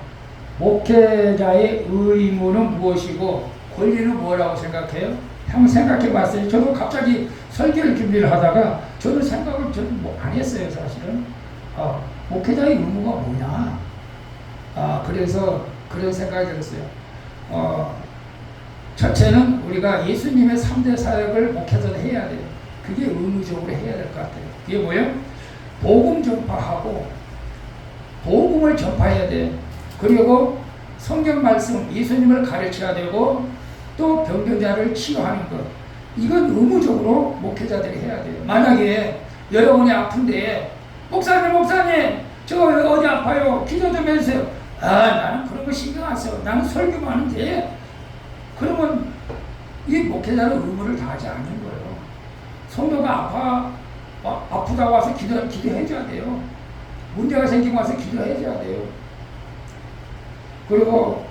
목회자의 의무는 무엇이고 권리는 뭐라고 생각해요? 한번 생각해 봤어요. 저도 갑자기 설교를 준비를 하다가 저도 생각을 저는 안 했어요. 사실은 목회자의 의무가 뭐냐? 그래서 그런 생각이 들었어요. 첫째는 우리가 예수님의 3대 사역을 목회자는 해야 돼요. 그게 의무적으로 해야 될 것 같아요. 그게 뭐예요? 복음 전파하고 복음을 전파해야 돼. 그리고 성경 말씀 예수님을 가르쳐야 되고 또 병변자를 치유하는 것. 이건 의무적으로 목회자들이 해야 돼요. 만약에 여러분이 아픈데 목사님 저 어디 아파요? 기도 좀 해주세요. 나는 그런 거 신경 안 써. 나는 설교만 하면 돼. 그러면 이 목회자는 의무를 다하지 않는 거예요. 성도가 아프다고 와서 기도해줘야 돼요. 문제가 생기고 와서 기도해줘야 돼요. 그리고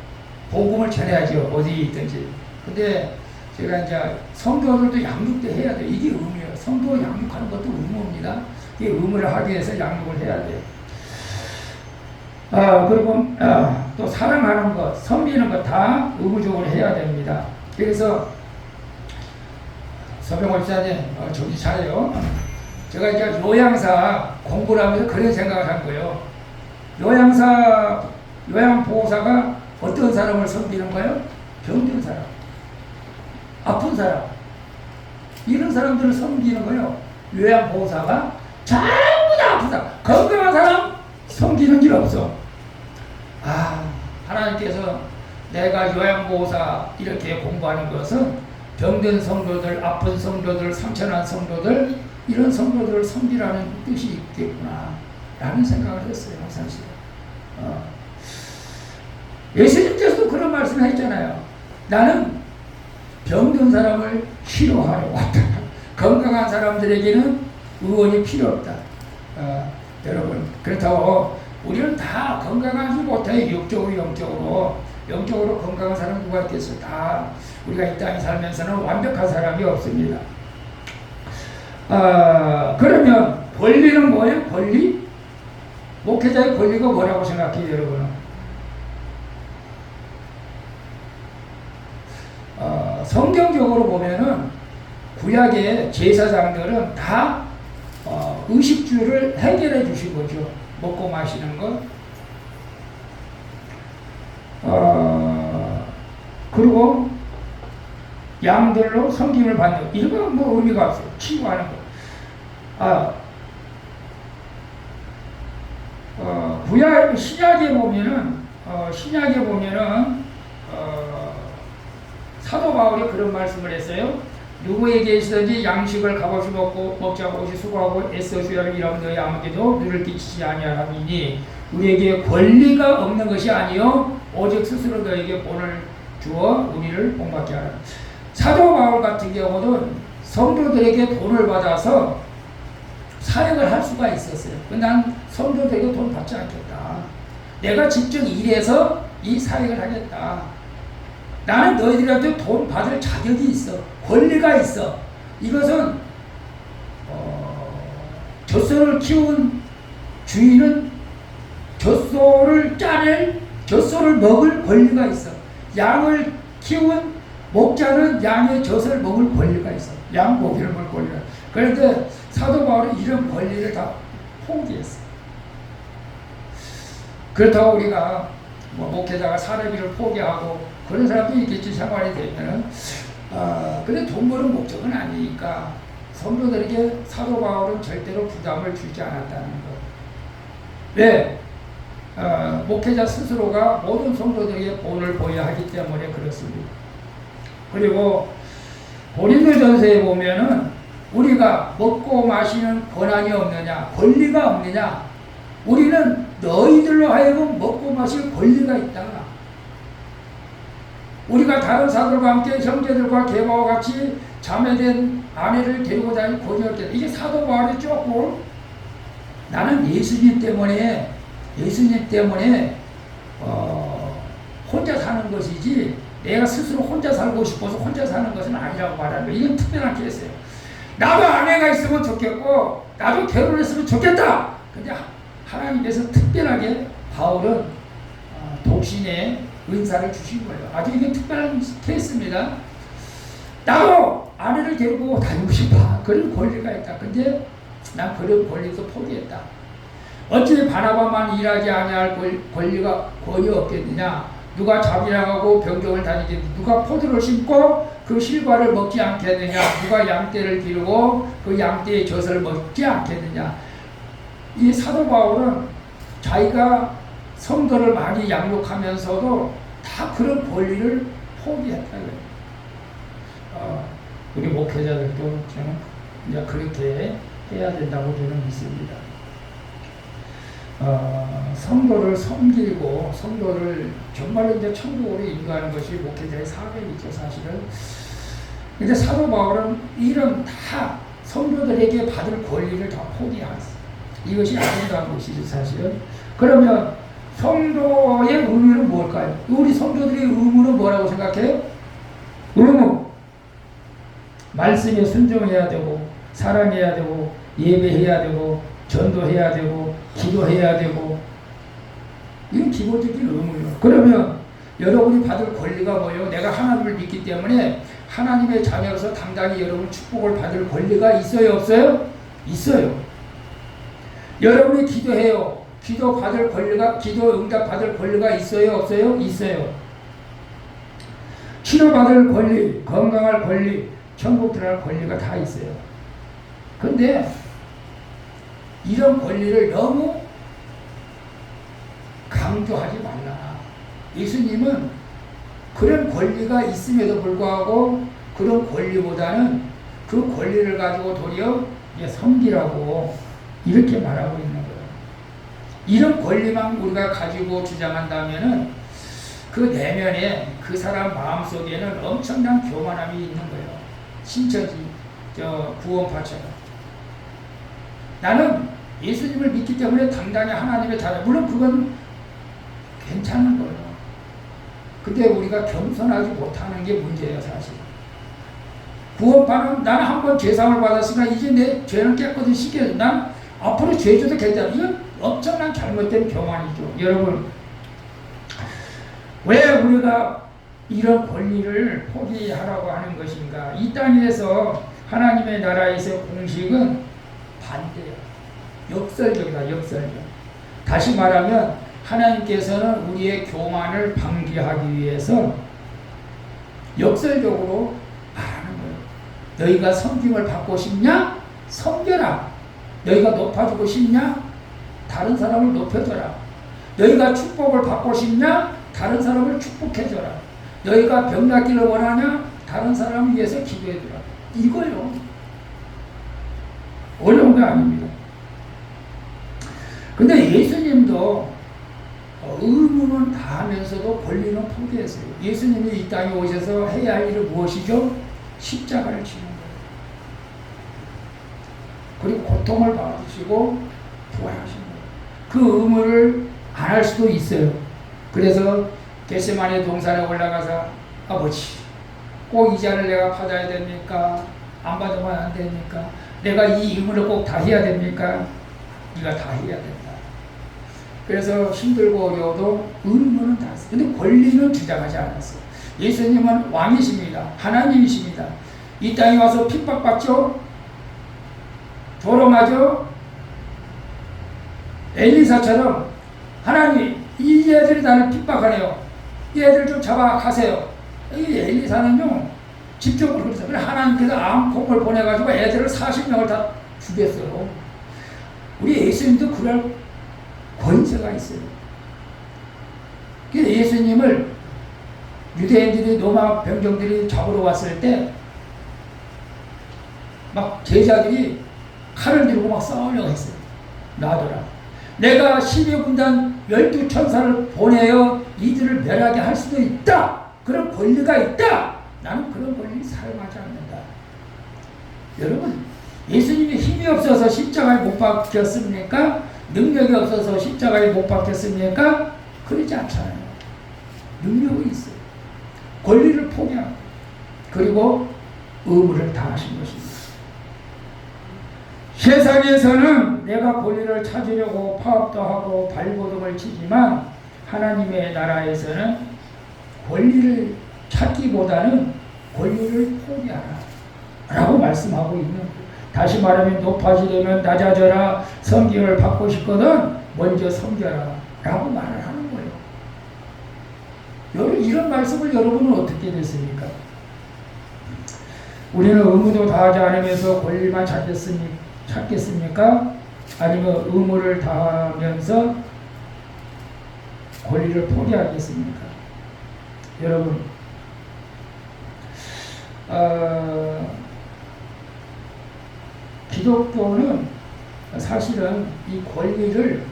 복음을 전해야죠. 어디 있든지. 근데 제가 이제 성도들도 양육도 해야 돼요. 이게 의무예요. 성도 양육하는 것도 의무입니다. 이 의무를 하기 위해서 양육을 해야 돼요. 그리고 또 사랑하는 것, 섬기는 것 다 의무적으로 해야 됩니다. 그래서 서병호 집사님 정신 차려요. 제가 이제 요양사 공부를 하면서 그런 생각을 한 거예요. 요양보호사가 어떤 사람을 섬기는 거예요? 병든 사람, 아픈 사람, 이런 사람들을 섬기는 거예요. 요양보호사가 전부 다 아프다. 건강한 사람 섬기는 일 없어. 하나님께서 내가 요양보호사 이렇게 공부하는 것은 병든 성도들, 아픈 성도들, 상처난 성도들, 이런 성도들을 섬기라는 뜻이 있겠구나 라는 생각을 했어요. 사실 예수님께서도 그런 말씀을 했잖아요. 나는 병든 사람을 치료하러 왔다. 건강한 사람들에게는 의원이 필요 없다. 여러분, 그렇다고 우리는 다 건강하지 못해. 육적으로 영적으로 건강한 사람 누가 있겠어? 다 우리가 이 땅에 살면서는 완벽한 사람이 없습니다. 그러면 권리는 뭐예요? 권리? 목회자의 권리가 뭐라고 생각해요, 여러분은? 성경적으로 보면은 구약의 제사장들은 다 의식주를 해결해 주신 거죠. 먹고 마시는 것. 그리고 양들로 섬김을 받는 것. 이런 건 뭐 의미가 없어요. 치유하는 것. 구약 신약에 보면은 사도 바울이 그런 말씀을 했어요. 누구에게 있든지 양식을 값없이 먹자 오시 수고하고 애써 주야를 일하면 너희 아무에게도 누를 끼치지 아니하리니 우리에게 권리가 없는 것이 아니요 오직 스스로 너에게 본을 주어 우리를 본받게 하라. 사도 바울 같은 경우는 성도들에게 돈을 받아서 사역을 할 수가 있었어요. 난 성도들에게 돈 받지 않겠다. 내가 직접 일해서 이 사역을 하겠다. 나는 너희들한테 돈 받을 자격이 있어. 권리가 있어. 이것은 젖소를 키운 주인은 젖소를 먹을 권리가 있어. 양을 키운 목자는 양의 젖을 먹을 권리가 있어. 양 고기를 먹을 권리가. 그런데 사도 바울은 이런 권리를 다 포기했어. 그렇다고 우리가 목회자가 사례비를 포기하고 그런 사람도 있겠지. 생활이 되면은 근데 돈 버는 목적은 아니니까 성도들에게 사도 바울은 절대로 부담을 주지 않았다는 것. 왜? 목회자 스스로가 모든 성도들에게 본을 보여야 하기 때문에 그렇습니다. 그리고 고린도전서에 보면은 우리가 먹고 마시는 권한이 없느냐, 권리가 없느냐? 우리는 너희들로 하여금 먹고 마실 권리가 있다. 우리가 다른 사람들과 함께 형제들과 계바와 같이 자매된 아내를 데리고 다닐 권위였겠다. 이게 사도 바울이 조금 나는 예수님 때문에 혼자 사는 것이지 내가 스스로 혼자 살고 싶어서 혼자 사는 것은 아니라고 말하는 거예요. 이건 특별한 케이스예요. 나도 아내가 있으면 좋겠고 나도 결혼했으면 좋겠다. 근데 하나님께서 특별하게 바울은 독신의 은사를 주신 거예요. 아주 이게 특별한 케이스입니다. 나도 아내를 데리고 다니고 싶어. 그런 권리가 있다. 근데 난 그런 권리도 포기했다. 어찌 바나바만 일하지 아니할 권리가 권위 없겠느냐? 누가 잡이나가고 병정을 다니겠느냐? 누가 포도를 심고 그 실과를 먹지 않겠느냐? 누가 양떼를 기르고 그 양떼의 젖을 먹지 않겠느냐? 이 사도 바울은 자기가 성도를 많이 양육하면서도 다 그런 권리를 포기했다고요. 우리 목회자들도 저는 이제 그렇게 해야 된다고 저는 믿습니다. 성도를 섬기고 성도를 정말로 이제 천국으로 인도하는 것이 목회자의 사명이죠, 사실은. 근데 사도 바울은 이런 다 성도들에게 받을 권리를 다 포기했어. 이것이 아름다운 것이죠, 사실은. 그러면 성도의 의무는 뭘까요? 우리 성도들의 의무는 뭐라고 생각해요? 의무. 말씀에 순종해야 되고, 사랑해야 되고, 예배해야 되고, 전도해야 되고, 기도해야 되고, 이건 기본적인 의무예요. 그러면 여러분이 받을 권리가 뭐예요? 내가 하나님을 믿기 때문에 하나님의 자녀로서 당당히 여러분 축복을 받을 권리가 있어요, 없어요? 있어요. 여러분이 기도해요. 기도 응답 받을 권리가 있어요, 없어요? 있어요. 치료받을 권리, 건강할 권리, 천국 들어갈 권리가 다 있어요. 근데 이런 권리를 너무 강조하지 말라. 예수님은 그런 권리가 있음에도 불구하고 그런 권리보다는 그 권리를 가지고 도리어 섬기라고 이렇게 말하고 있는 거예요. 이런 권리만 우리가 가지고 주장한다면은 그 내면에 그 사람 마음속에는 엄청난 교만함이 있는 거예요. 신처지 구원파처럼. 나는 예수님을 믿기 때문에 당당히 하나님의 자녀. 물론 그건 괜찮은 거예요. 근데 우리가 겸손하지 못하는 게 문제예요, 사실. 구원파는 나는 한번 죄사함을 받았으니까 이제 내 죄는 깨끗이 씻겨서 난 앞으로 죄 줘도 괜찮아. 이건 엄청난 잘못된 교만이죠. 여러분, 왜 우리가 이런 권리를 포기하라고 하는 것인가? 이 땅에서 하나님의 나라에서 공식은 반대예요. 역설적이다, 역설적. 다시 말하면 하나님께서는 우리의 교만을 방지하기 위해서 역설적으로 말하는 거예요. 너희가 섬김을 받고 싶냐? 섬겨라. 너희가 높아지고 싶냐? 다른 사람을 높여줘라. 너희가 축복을 받고 싶냐? 다른 사람을 축복해줘라. 너희가 병 낫기를 원하냐? 다른 사람을 위해서 기도해줘라. 이거요. 어려운 게 아닙니다. 근데 예수님도 의무는 다하면서도 권리는 포기했어요. 예수님이 이 땅에 오셔서 해야 할 일은 무엇이죠? 십자가를 지는 거예요. 그리고 고통을 받으시고 부활하신 거예요. 그 의무를 안 할 수도 있어요. 그래서 겟세마네 동산에 올라가서 아버지, 꼭 이 잔을 내가 받아야 됩니까? 안 받으면 안 됩니까? 내가 이 의무를 꼭 다 해야 됩니까? 네가 다 해야 된다. 그래서 힘들고 어려워도 의무는 다 했어요. 근데 권리는 주장하지 않았어요. 예수님은 왕이십니다. 하나님이십니다. 이 땅에 와서 핍박받죠? 조롱하죠? 엘리사처럼 하나님, 이 애들이 나를 핍박하네요. 이 애들 좀 잡아 가세요. 이 엘리사는요, 직접으로 그랬어요. 그래서 하나님께서 암콩을 보내가지고 애들을 40명을 다 죽였어요. 우리 예수님도 그럴 권세가 있어요. 그래서 예수님을 유대인들이 로마 병정들이 잡으러 왔을 때 막 제자들이 칼을 들고 막 싸우려고 했어요. 놔둬라. 내가 12군단 12천사를 보내어 이들을 멸하게 할 수도 있다. 그런 권리가 있다. 나는 그런 권리 사용하지 않는다. 여러분, 예수님이 힘이 없어서 십자가에 못 박혔습니까? 능력이 없어서 십자가에 못 박혔습니까? 그러지 않잖아요. 능력이 있어요. 권리를 포기하고 그리고 의무를 다하신 것입니다. 세상에서는 내가 권리를 찾으려고 파업도 하고 발버둥을 치지만 하나님의 나라에서는 권리를 찾기보다는 권리를 포기하라 라고 말씀하고 있는 거예요. 다시 말하면 높아지려면 낮아져라. 섬김을 받고 싶거든 먼저 섬겨라 라고 말을 하는 거예요. 이런 말씀을 여러분은 어떻게 됐습니까? 우리는 의무도 다하지 않으면서 권리만 찾겠습니까? 아니면 의무를 다하면서 권리를 포기하겠습니까? 여러분, 기독교는 사실은 이 권리를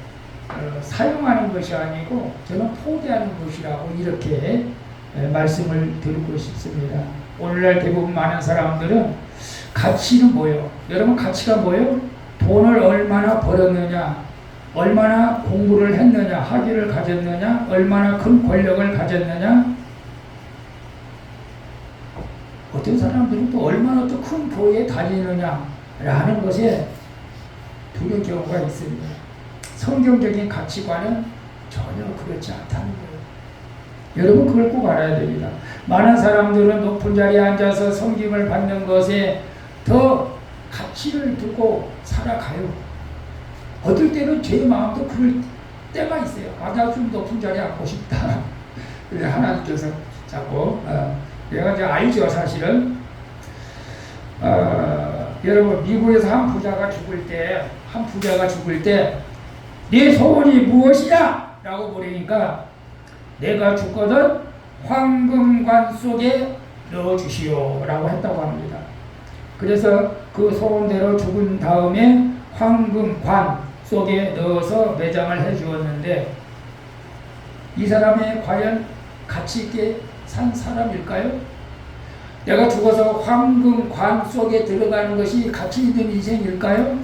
사용하는 것이 아니고 저는 포기하는 것이라고 이렇게 말씀을 드리고 싶습니다. 오늘날 대부분 많은 사람들은 가치는 뭐예요? 여러분, 가치가 뭐예요? 돈을 얼마나 벌었느냐, 얼마나 공부를 했느냐, 학위를 가졌느냐, 얼마나 큰 권력을 가졌느냐. 어떤 사람들은 또 얼마나 또 큰 교회에 다니느냐라는 것에 두려운 경우가 있습니다. 성경적인 가치관은 전혀 그렇지 않다는 거예요. 여러분, 그걸 꼭 알아야 됩니다. 많은 사람들은 높은 자리에 앉아서 섬김을 받는 것에 더 가치를 두고 살아가요. 어떨 때는 제 마음도 그럴 때가 있어요. 나 좀 높은 자리에 앉고 싶다. 그래 하나님께서 자꾸 내가 이제 알죠, 사실은. 여러분, 미국에서 한 부자가 죽을 때 네 소원이 무엇이냐? 라고 물으니까 내가 죽거든 황금관 속에 넣어주시오 라고 했다고 합니다. 그래서 그 소원대로 죽은 다음에 황금관 속에 넣어서 매장을 해 주었는데 이 사람이 과연 가치 있게 산 사람일까요? 내가 죽어서 황금 관 속에 들어가는 것이 가치 있는 인생일까요?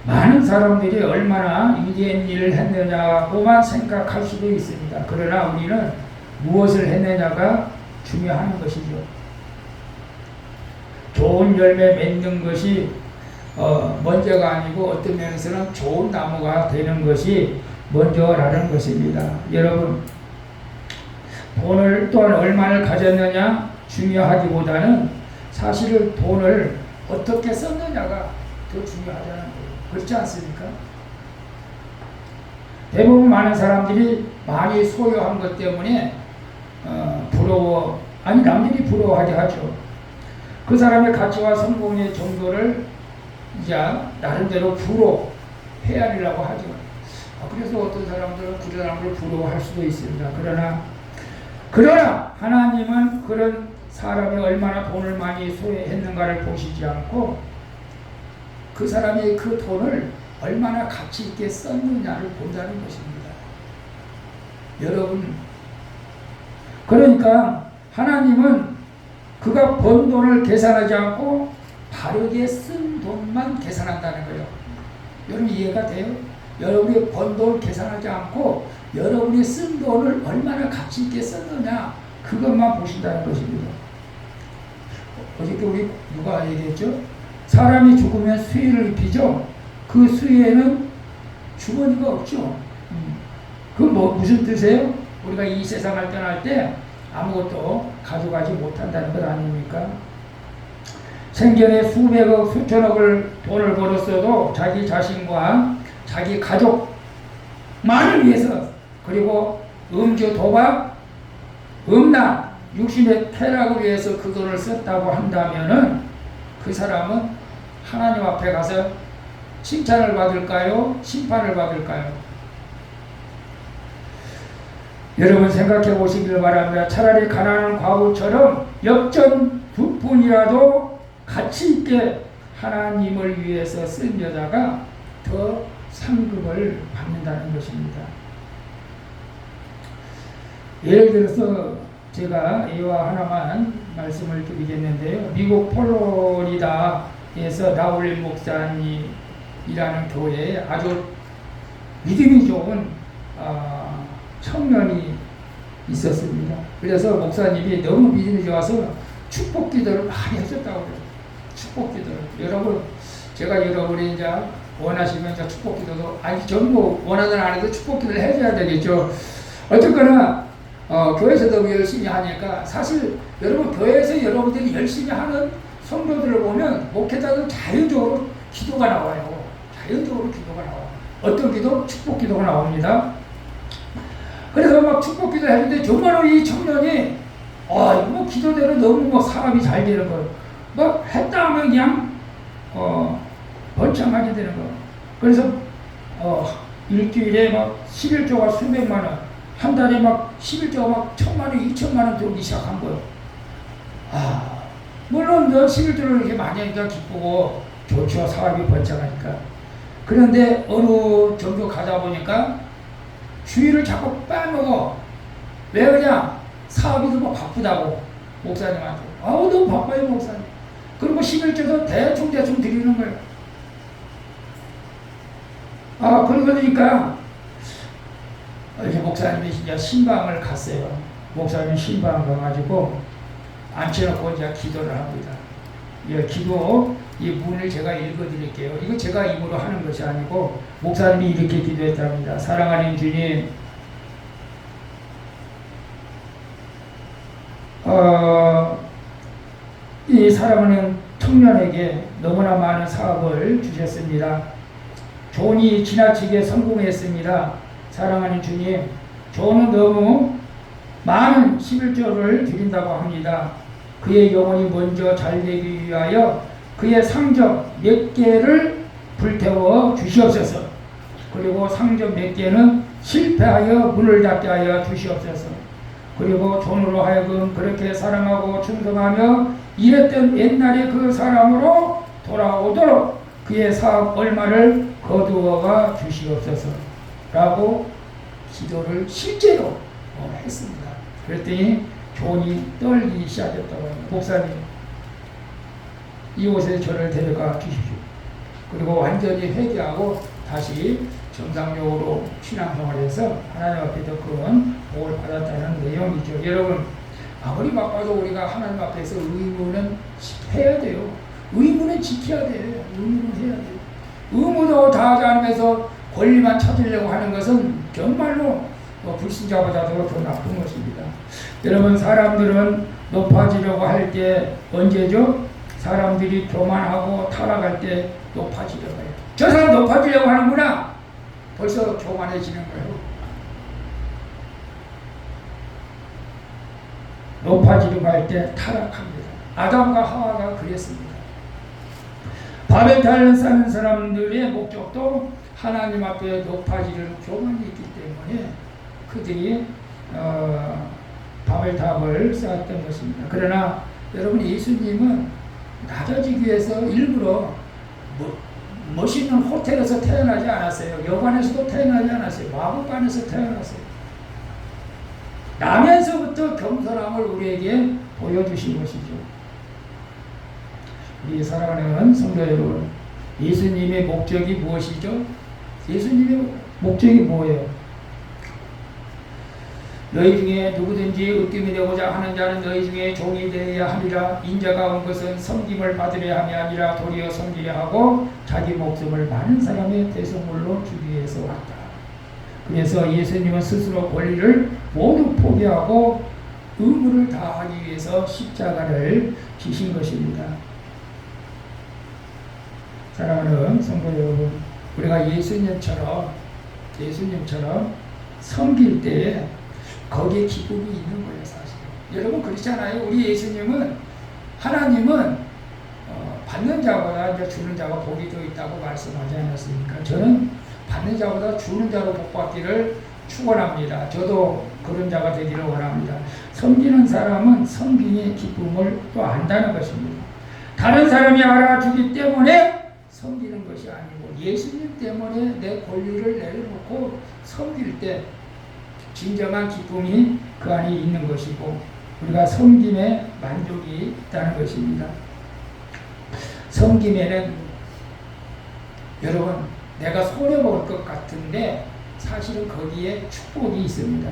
많은 사람들이 얼마나 위대한 일을 했느냐고만 생각할 수도 있습니다. 그러나 우리는 무엇을 했느냐가 중요한 것이죠. 좋은 열매 맺는 것이 먼저가 아니고 어떤 면에서는 좋은 나무가 되는 것이 먼저라는 것입니다. 여러분, 돈을 또한 얼마를 가졌느냐 중요하기보다는 사실은 돈을 어떻게 썼느냐가 더 중요하다는 거예요. 그렇지 않습니까? 대부분 많은 사람들이 많이 소유한 것 때문에 남들이 부러워하게 하죠. 그 사람의 가치와 성공의 정도를 이제 나름대로 부러워해야 하려고 하죠. 그래서 어떤 사람들은 그 사람을 부러워할 수도 있습니다. 그러나 하나님은 그런 사람이 얼마나 돈을 많이 소유했는가를 보시지 않고 그 사람이 그 돈을 얼마나 가치 있게 썼느냐를 본다는 것입니다. 여러분, 그러니까 하나님은 그가 번 돈을 계산하지 않고 바르게 쓴 돈만 계산한다는 거예요. 여러분 이해가 돼요? 여러분이 번 돈을 계산하지 않고 여러분이 쓴 돈을 얼마나 가치 있게 썼느냐 그것만 보신다는 것입니다. 어저께 우리 누가 얘기했죠? 사람이 죽으면 수의를 입히죠. 그 수의에는 주머니가 없죠. 그건 무슨 뜻이에요? 우리가 이 세상을 떠날 때 아무것도 가져가지 못한다는 것 아닙니까? 생전에 수백억 수천억을 돈을 벌었어도 자기 자신과 자기 가족만을 위해서, 그리고 음주 도박 음란 육신의 쾌락을 위해서 그 돈을 썼다고 한다면은 그 사람은 하나님 앞에 가서 칭찬을 받을까요? 심판을 받을까요? 여러분 생각해 보시길 바랍니다. 차라리 가난한 과부처럼 역전 두 푼이라도 가치 있게 하나님을 위해서 쓴 여자가 더 상급을 받는다는 것입니다. 예를 들어서 제가 이와 하나만 말씀을 드리겠는데요. 미국 플로리다에서 라울리 목사님이라는 교회에 아주 믿음이 좋은 청년이 있었습니다. 그래서 목사님이 너무 믿음이 좋아서 축복 기도를 많이 했었다고 해요. 축복 기도를. 여러분, 제가 여러분이 이제 원하시면 이제 축복 기도도, 전부 원하든 안 해도 축복 기도를 해줘야 되겠죠. 어쨌거나, 교회에서도 열심히 하니까, 사실 여러분, 교회에서 여러분들이 열심히 하는 성도들을 보면 목회자들 자연적으로 기도가 나와요. 자연적으로 기도가 나와요. 어떤 기도? 축복 기도가 나옵니다. 그래서 막 축복 기도 했는데 정말로 이 청년이 뭐 기도대로 너무 사람이 잘 되는 거예요. 막 했다 하면 그냥 번창하게 되는 거예요. 그래서 일주일에 막 11조가 수백만 원, 한 달에 막 11조가 막 1,000만 원, 2,000만 원 들어오기 시작한 거예요. 물론 11조를 이렇게 많이 하니까 기쁘고 좋죠. 사업이 번창하니까. 그런데 어느 정도 가다 보니까 주의를 자꾸 빼먹어. 왜 그냥 사업이 너무 바쁘다고 목사님한테. 너무 바빠요 목사님. 그리고 11조도 대충 드리는 거예요. 그러니까 이제 목사님이 이제 신방을 갔어요. 목사님 신방 가가지고 앉혀놓고 이제 기도를 합니다. 기도 이 문을 제가 읽어드릴게요. 이거 제가 입으로 하는 것이 아니고 목사님이 이렇게 기도했답니다. 사랑하는 주님, 이 사랑하는 청년에게 너무나 많은 사업을 주셨습니다. 존이 지나치게 성공했습니다. 사랑하는 주님, 존은 너무 많은 11조를 드린다고 합니다. 그의 영혼이 먼저 잘되기 위하여 그의 상점 몇 개를 불태워 주시옵소서. 그리고 상점 몇 개는 실패하여 문을 닫게 하여 주시옵소서. 그리고 존으로 하여금 그렇게 사랑하고 충성하며 일했던 옛날의 그 사람으로 돌아오도록 그의 사업 얼마를 거두어가 주시옵소서 라고 기도를 실제로 했습니다. 그랬더니 존이 떨기 시작했다고 합니다. 목사님, 이곳에 저를 데려가 주십시오. 그리고 완전히 회개하고 다시 정상적으로 신앙생활해서 하나님 앞에 더 큰 복을 받았다는 내용이죠. 여러분, 아무리 바빠도 우리가 하나님 앞에서 의무는 해야 돼요. 의무는 지켜야 돼요. 의무는 해야 돼요. 의무도 다하지 않으면서 권리만 찾으려고 하는 것은 정말로 불신자보다도 더 나쁜 것입니다. 여러분, 사람들은 높아지려고 할 때 언제죠? 사람들이 교만하고 타락할 때 높아지려고 해요. 저 사람 높아지려고 하는구나. 벌써 교만해지는 거예요. 높아지려고 할 때 타락합니다. 아담과 하와가 그랬습니다. 바벨탑을 쌓는 사람들의 목적도 하나님 앞에 높아지려는 교만이 있기 때문에 그들이 바벨탑을 쌓았던 것입니다. 그러나 여러분, 예수님은 낮아지기 위해서 일부러 멋있는 호텔에서 태어나지 않았어요. 여관에서도 태어나지 않았어요. 마법관에서 태어났어요. 나면서부터 겸손함을 우리에게 보여주신 것이죠. 우리 사랑하는 성도 여러분, 예수님의 목적이 무엇이죠? 예수님의 목적이 뭐예요? 너희 중에 누구든지 으뜸이 되고자 하는 자는 너희 중에 종이 되어야 하리라. 인자가 온 것은 섬김을 받으려 함이 아니라 도리어 섬기려 하고 자기 목숨을 많은 사람의 대속물로 주기 위해서 왔다. 그래서 예수님은 스스로 권리를 모두 포기하고 의무를 다하기 위해서 십자가를 지신 것입니다. 사랑하는 성도 여러분, 우리가 예수님처럼 섬길 때에 거기에 기쁨이 있는 거예요, 사실. 여러분, 그렇잖아요. 우리 예수님은, 하나님은 받는 자보다 이제 주는 자가 복이 더 있다고 말씀하지 않았습니까? 저는 받는 자보다 주는 자로 복받기를 축원합니다. 저도 그런 자가 되기를 원합니다. 섬기는 사람은 섬김의 기쁨을 또 안다는 것입니다. 다른 사람이 알아주기 때문에 섬기는 것이 아니고 예수님 때문에 내 권리를 내려놓고 섬길 때 진정한 기쁨이 그 안에 있는 것이고 우리가 섬김에 만족이 있다는 것입니다. 섬김에는 여러분, 내가 손해볼 것 같은데 사실은 거기에 축복이 있습니다.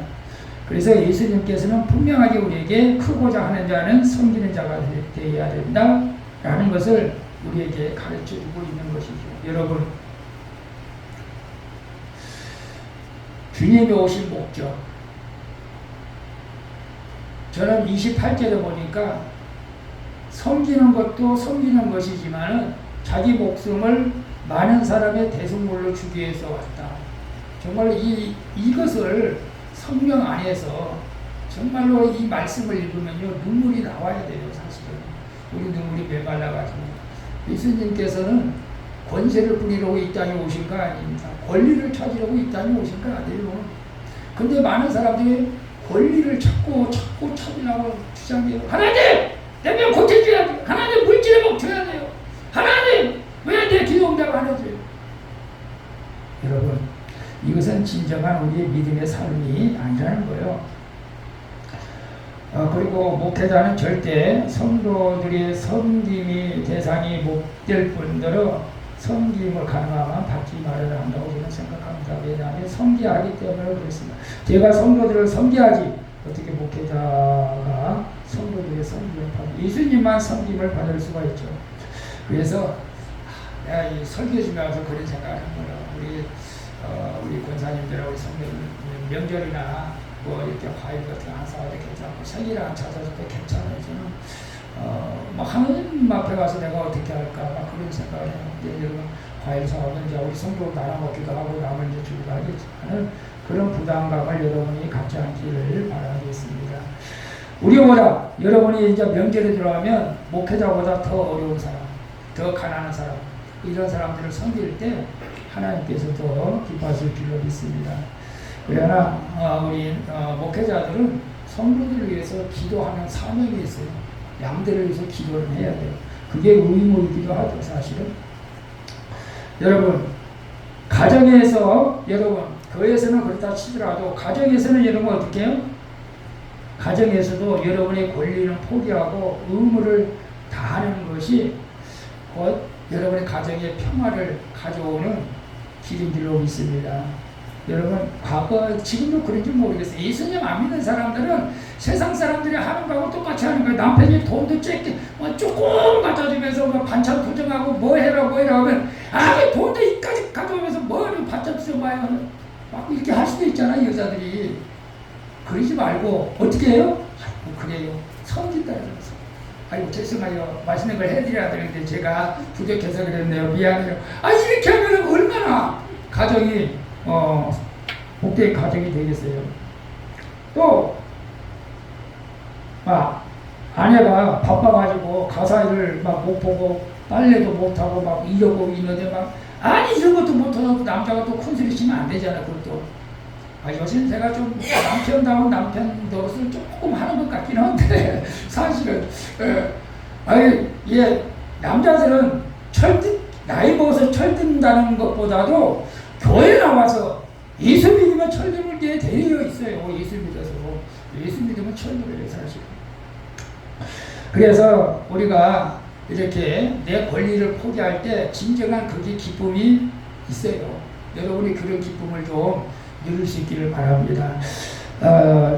그래서 예수님께서는 분명하게 우리에게 크고자 하는 자는 섬기는 자가 되어야 된다 라는 것을 우리에게 가르쳐주고 있는 것이죠. 여러분, 주님이 오신 목적, 저는 28절에 보니까 섬기는 것도 섬기는 것이지만 자기 목숨을 많은 사람의 대속물로 주기 위해서 왔다. 정말 이것을 성경 안에서 정말로 이 말씀을 읽으면요, 눈물이 나와야 돼요. 사실은 우리 눈물이 메말라가지고. 예수님께서는 권세를 부리려고 이 땅에 오신 거 아닙니다. 권리를 찾으려고 이 땅에 오신 거 아니에요. 근데 많은 사람들이 권리를 찾고 찾으려고 주장해요. 하나님! 내 명 고쳐줘야 돼요. 하나님, 물질을 먹줘야 돼요. 하나님! 왜 내 기도응답 안 해줘요? 여러분, 이것은 진정한 우리의 믿음의 삶이 아니라는 거예요. 그리고 목회자는 절대 성도들의 섬김이 대상이 못될 뿐더러 섬김을 가능하면 받지 말아야 한다고 저는 생각합니다. 왜냐하면 섬기하기 때문에 그렇습니다. 제가 성도들을 섬기하지 어떻게 목회자가 성도들의 섬김을 받을, 예수님만 섬김을 받을 수가 있죠. 그래서 내가 이 설교 중에 와서 그런 생각을 한 거예요. 우리 권사님들하고 성도들 명절이나 뭐 이렇게 과일 같은 거 한 사와도 괜찮고 생일을 안 찾아줘도 괜찮아요. 저는 막 하나님 앞에 가서 내가 어떻게 할까 막 그런 생각을 해요. 여러분, 과일 사오면 이제 우리 성도 나눠 먹기도 하고 남을 이제 주기도 하겠지만은 그런 부담감을 여러분이 갖지 않기를 바라겠습니다. 우리보다 여러분이 이제 명절에 들어가면 목회자보다 더 어려운 사람, 더 가난한 사람, 이런 사람들을 섬길 때 하나님께서 더 기뻐하실 줄로 믿습니다. 그러나 우리 목회자들은 성도들을 위해서 기도하는 사명이 있어요. 양들을 위해서 기도를 해야 돼요. 그게 의무이기도 하죠, 사실은. 여러분, 가정에서 여러분 교회에서는 그렇다 치더라도 가정에서는 여러분 어떻게 해요? 가정에서도 여러분의 권리는 포기하고 의무를 다하는 것이 곧 여러분의 가정의 평화를 가져오는 길인 줄로 믿습니다. 여러분 과거 지금도 그런지 모르겠어요. 예수님 안 믿는 사람들은 세상 사람들이 하는 거하고 똑같이 하는 거예요. 남편이 돈도 조금 갖다 주면서 반찬 포장하고 뭐 해라 하면 아니 돈도 이까지 가져오면서 뭐를 반찬 써봐요. 막 이렇게 할 수도 있잖아요. 여자들이. 그러지 말고 어떻게 해요? 아이고 그래요. 섬긴다 그러면서. 아이고 죄송해요. 맛있는 걸 해드려야 되는데 제가 부족해서 그랬네요. 미안해요. 이렇게 하면 얼마나 가정이 복된 가정이 되겠어요. 또 아내가 바빠가지고 가사일을 막 못 보고 빨래도 못하고 막 이러고 있는데 이런 것도 못하고 남자가 또 큰소리 치면 안 되잖아. 그것도 요즘 제가 좀 남편다운 남편 노릇을 조금 하는 것 같긴 한데 사실은 남자들은 나이 먹어서 철든다는 것보다도 교회 나와서 예수 믿으면 철드는 게 되어 있어요. 예수 믿어서 예수 믿으면 철들어요 사실. 그래서 우리가 이렇게 내 권리를 포기할 때 진정한 그게 기쁨이 있어요. 여러분이 그런 기쁨을 좀 누릴 수 있기를 바랍니다.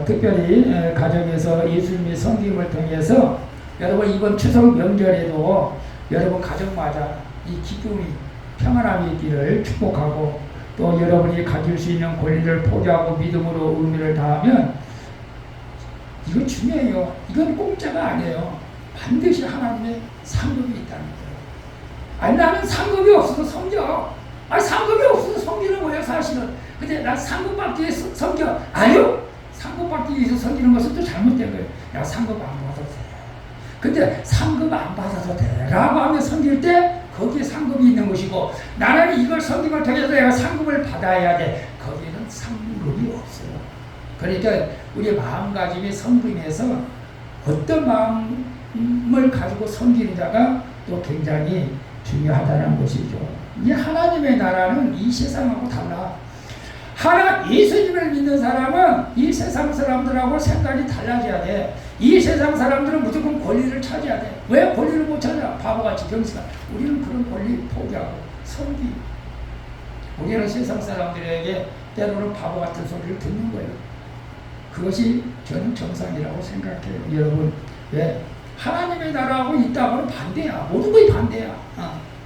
특별히 가정에서 예수님의 섬김을 통해서 여러분 이번 추석 명절에도 여러분 가정마다 이 기쁨이 평안함이 있기를 축복하고 또 여러분이 가질 수 있는 권리를 포기하고 믿음으로 의미를 다하면 이거 중요해요. 이건 공짜가 아니에요. 반드시 하나님의 상급이 있다는 거예요. 나는 상급이 없어서 섬겨. 상급이 없어서 섬기는 거예요 사실은. 근데 난 상급 받기 위해서 섬겨. 아니요. 상급 받기 위해서 섬기는 것은 또 잘못된 거예요. 야 상급 안 받아도 돼. 근데 상급 안 받아도 돼 라고 하면 섬길 때 거기에 상급이 있는 것이고 나는 이걸 섬김을 통해서 내가 상급을 받아야 돼. 거기에는 상급이 없어요. 그러니까 우리의 마음가짐이 섬김에서 어떤 마음을 가지고 섬기느냐가 또 굉장히 중요하다는 것이죠. 이 하나님의 나라는 이 세상하고 달라. 예수님을 믿는 사람은 이 세상 사람들하고 생각이 달라져야 돼. 이 세상 사람들은 무조건 권리를 찾아야 돼. 왜 권리를 못 찾아? 바보같이 경시가. 우리는 그런 권리 포기하고 섬기. 우리는 세상 사람들에게 때로는 바보 같은 소리를 듣는 거예요. 그것이 저는 정상이라고 생각해요. 여러분, 왜? 하나님의 나라하고 있다고는 반대야. 모든 것이 반대야.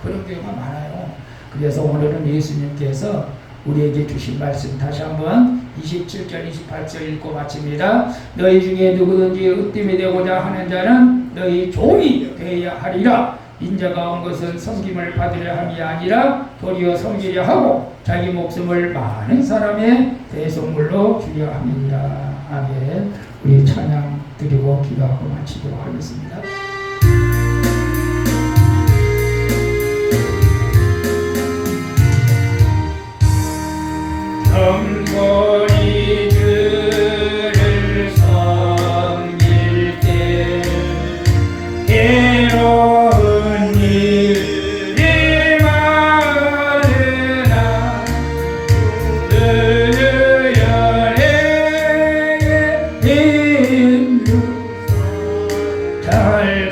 그런 경우가 많아요. 그래서 오늘은 예수님께서 우리에게 주신 말씀 다시 한번 27절 28절 읽고 마칩니다. 너희 중에 누구든지 으뜸이 되고자 하는 자는 너희 종이 되어야 하리라. 인자가 온 것은 섬김을 받으려 함이 아니라 도리어 섬기려 하고 자기 목숨을 많은 사람의 대속물로 주려 함이니라. 아멘. 우리 찬양 드리고 기도하고 마치도록 하겠습니다. 경건이들을 섬길 때 괴로운 일이 많으나 은혜의 힘으로 잘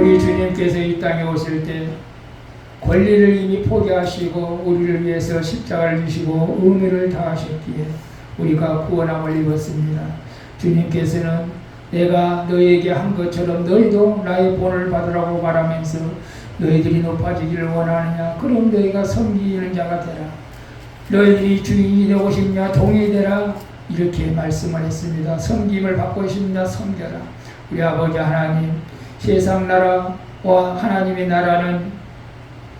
우리 주님께서 이 땅에 오실 때 권리를 이미 포기하시고 우리를 위해서 십자가를 지시고 의무를 다하셨기에 우리가 구원함을 입었습니다. 주님께서는 내가 너희에게 한 것처럼 너희도 나의 본을 받으라고 말하면서 너희들이 높아지기를 원하느냐? 그럼 너희가 섬기는 자가 되라. 너희들이 주인이 되고 싶냐? 종이 되라. 이렇게 말씀을 했습니다. 섬김을 받고 싶냐? 섬겨라. 우리 아버지 하나님, 세상 나라와 하나님의 나라는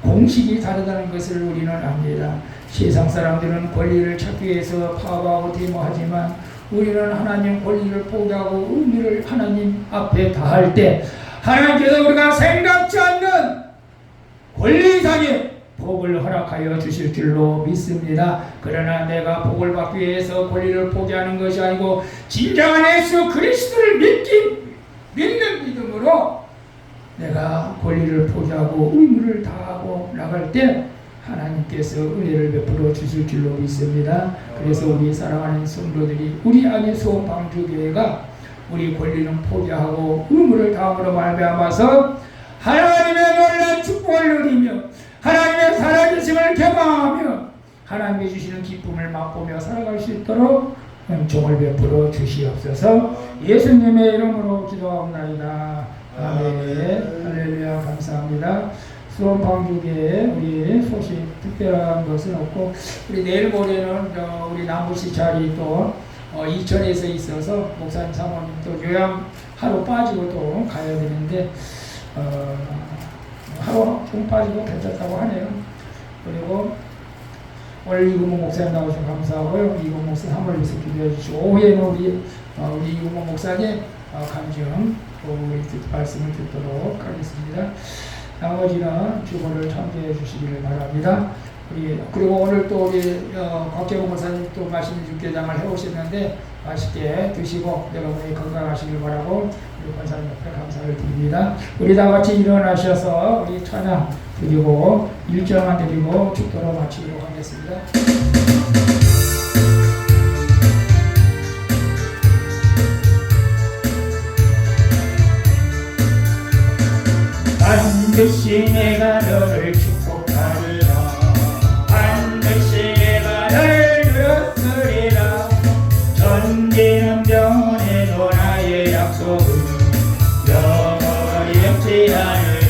공식이 다르다는 것을 우리는 압니다. 세상 사람들은 권리를 찾기 위해서 파업하고 데모하지만 우리는 하나님 권리를 포기하고 의미를 하나님 앞에 다할 때 하나님께서 우리가 생각지 않는 권리 이상의 복을 허락하여 주실 줄로 믿습니다. 그러나 내가 복을 받기 위해서 권리를 포기하는 것이 아니고 진정한 예수 그리스도를 믿는 믿음으로 내가 권리를 포기하고 의무를 다하고 나갈 때 하나님께서 은혜를 베풀어 주실 줄로 믿습니다. 그래서 우리 사랑하는 성도들이 우리 안에 소방주교회가 우리 권리는 포기하고 의무를 다함으로 말미암아서 하나님의 놀라운 축복을 누리며 하나님의 살아계심을 경험하며 하나님이 주시는 기쁨을 맛보며 살아갈 수 있도록 은총을 베풀어 주시옵소서. 예수님의 이름으로 기도하옵나이다. 아멘. 할렐루야. 감사합니다. 수원방주교회 우리 소식 특별한 것은 없고 우리 내일 모레는 우리 남부시 자리 또 이천에서 있어서 목사님 사모님 또 요양 하루 빠지고 또 가야 되는데 하루 좀 빠지고 괜찮다고 하네요. 그리고 오늘 이구목 목사님 나오셔서 감사하고요. 이구목 목사 3월 2일 기도해 주시고 오후에는 우리 이구목 목사님 간증 우리 말씀을 듣도록 하겠습니다. 나머지는 주보를 참조해 주시기를 바랍니다. 그리고 오늘 또 우리 곽재봉 목사님 또 맛있는 육개장을 해오셨는데 맛있게 드시고 여러분이 건강하시길 바라고 우리 권사님 옆에 감사를 드립니다. 우리 다 같이 일어나셔서 우리 찬양 드리고 일절만 드리고 축도로 마치도록 하겠습니다. 반드시 내가 너를 축복하리라. 반드시 내가 너를 들었으리라. 전기는 병원에도 나의 약속은 영원히 없지 않으리.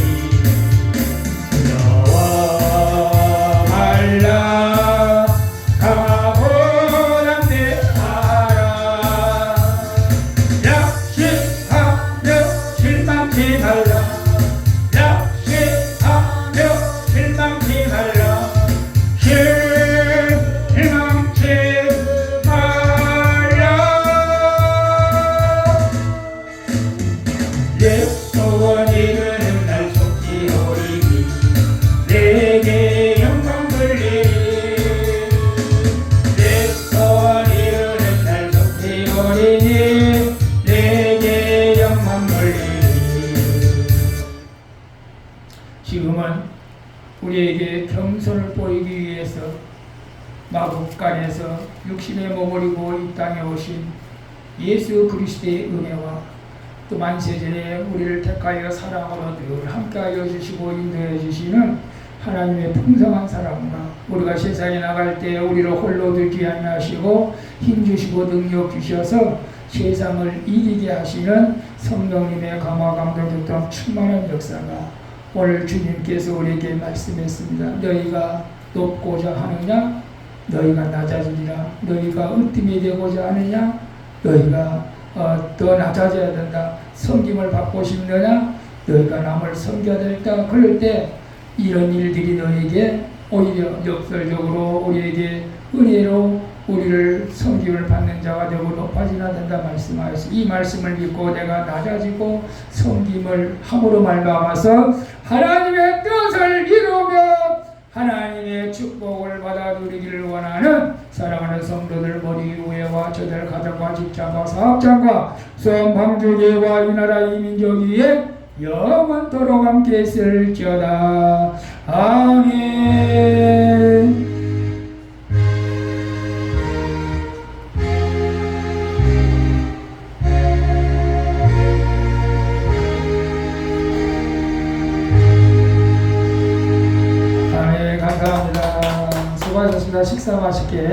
너와 말라 강하고 담대하라. 약식하며 실망치 말라. 지금은 우리에게 겸손을 보이기 위해서 마국간에서 육신에 머무르고 이 땅에 오신 예수 그리스도의 은혜와 또 만세전에 우리를 택하여 사랑으로 늘 함께하여 주시고 인도해 주시는 하나님의 풍성한 사랑과 우리가 세상에 나갈 때 우리를 홀로 두지 아니하시고 힘주시고 능력 주셔서 세상을 이기게 하시는 성령님의 감화 감동했던 충만한 역사가 오늘 주님께서 우리에게 말씀했습니다. 너희가 높고자 하느냐? 너희가 낮아지리라. 너희가 으뜸이 되고자 하느냐? 너희가 더 낮아져야 된다. 섬김을 받고 싶느냐? 너희가 남을 섬겨야 된다. 그럴 때 이런 일들이 너희에게 오히려 역설적으로 우리에게 은혜로 우리를 섬김을 받는 자가 되고 높아지나 된다 말씀하였습니다. 이 말씀을 믿고 내가 낮아지고 섬김을 함으로 말미암아서 하나님의 뜻을 이루며 하나님의 축복을 받아 누리기를 원하는 사랑하는 성도들 머리 위에와 저들 가정과 직장과 사업장과 수원방주교회와 이 나라 이 민족 위에 영원토록 함께 있을지어다. 아멘. 식사 맛있게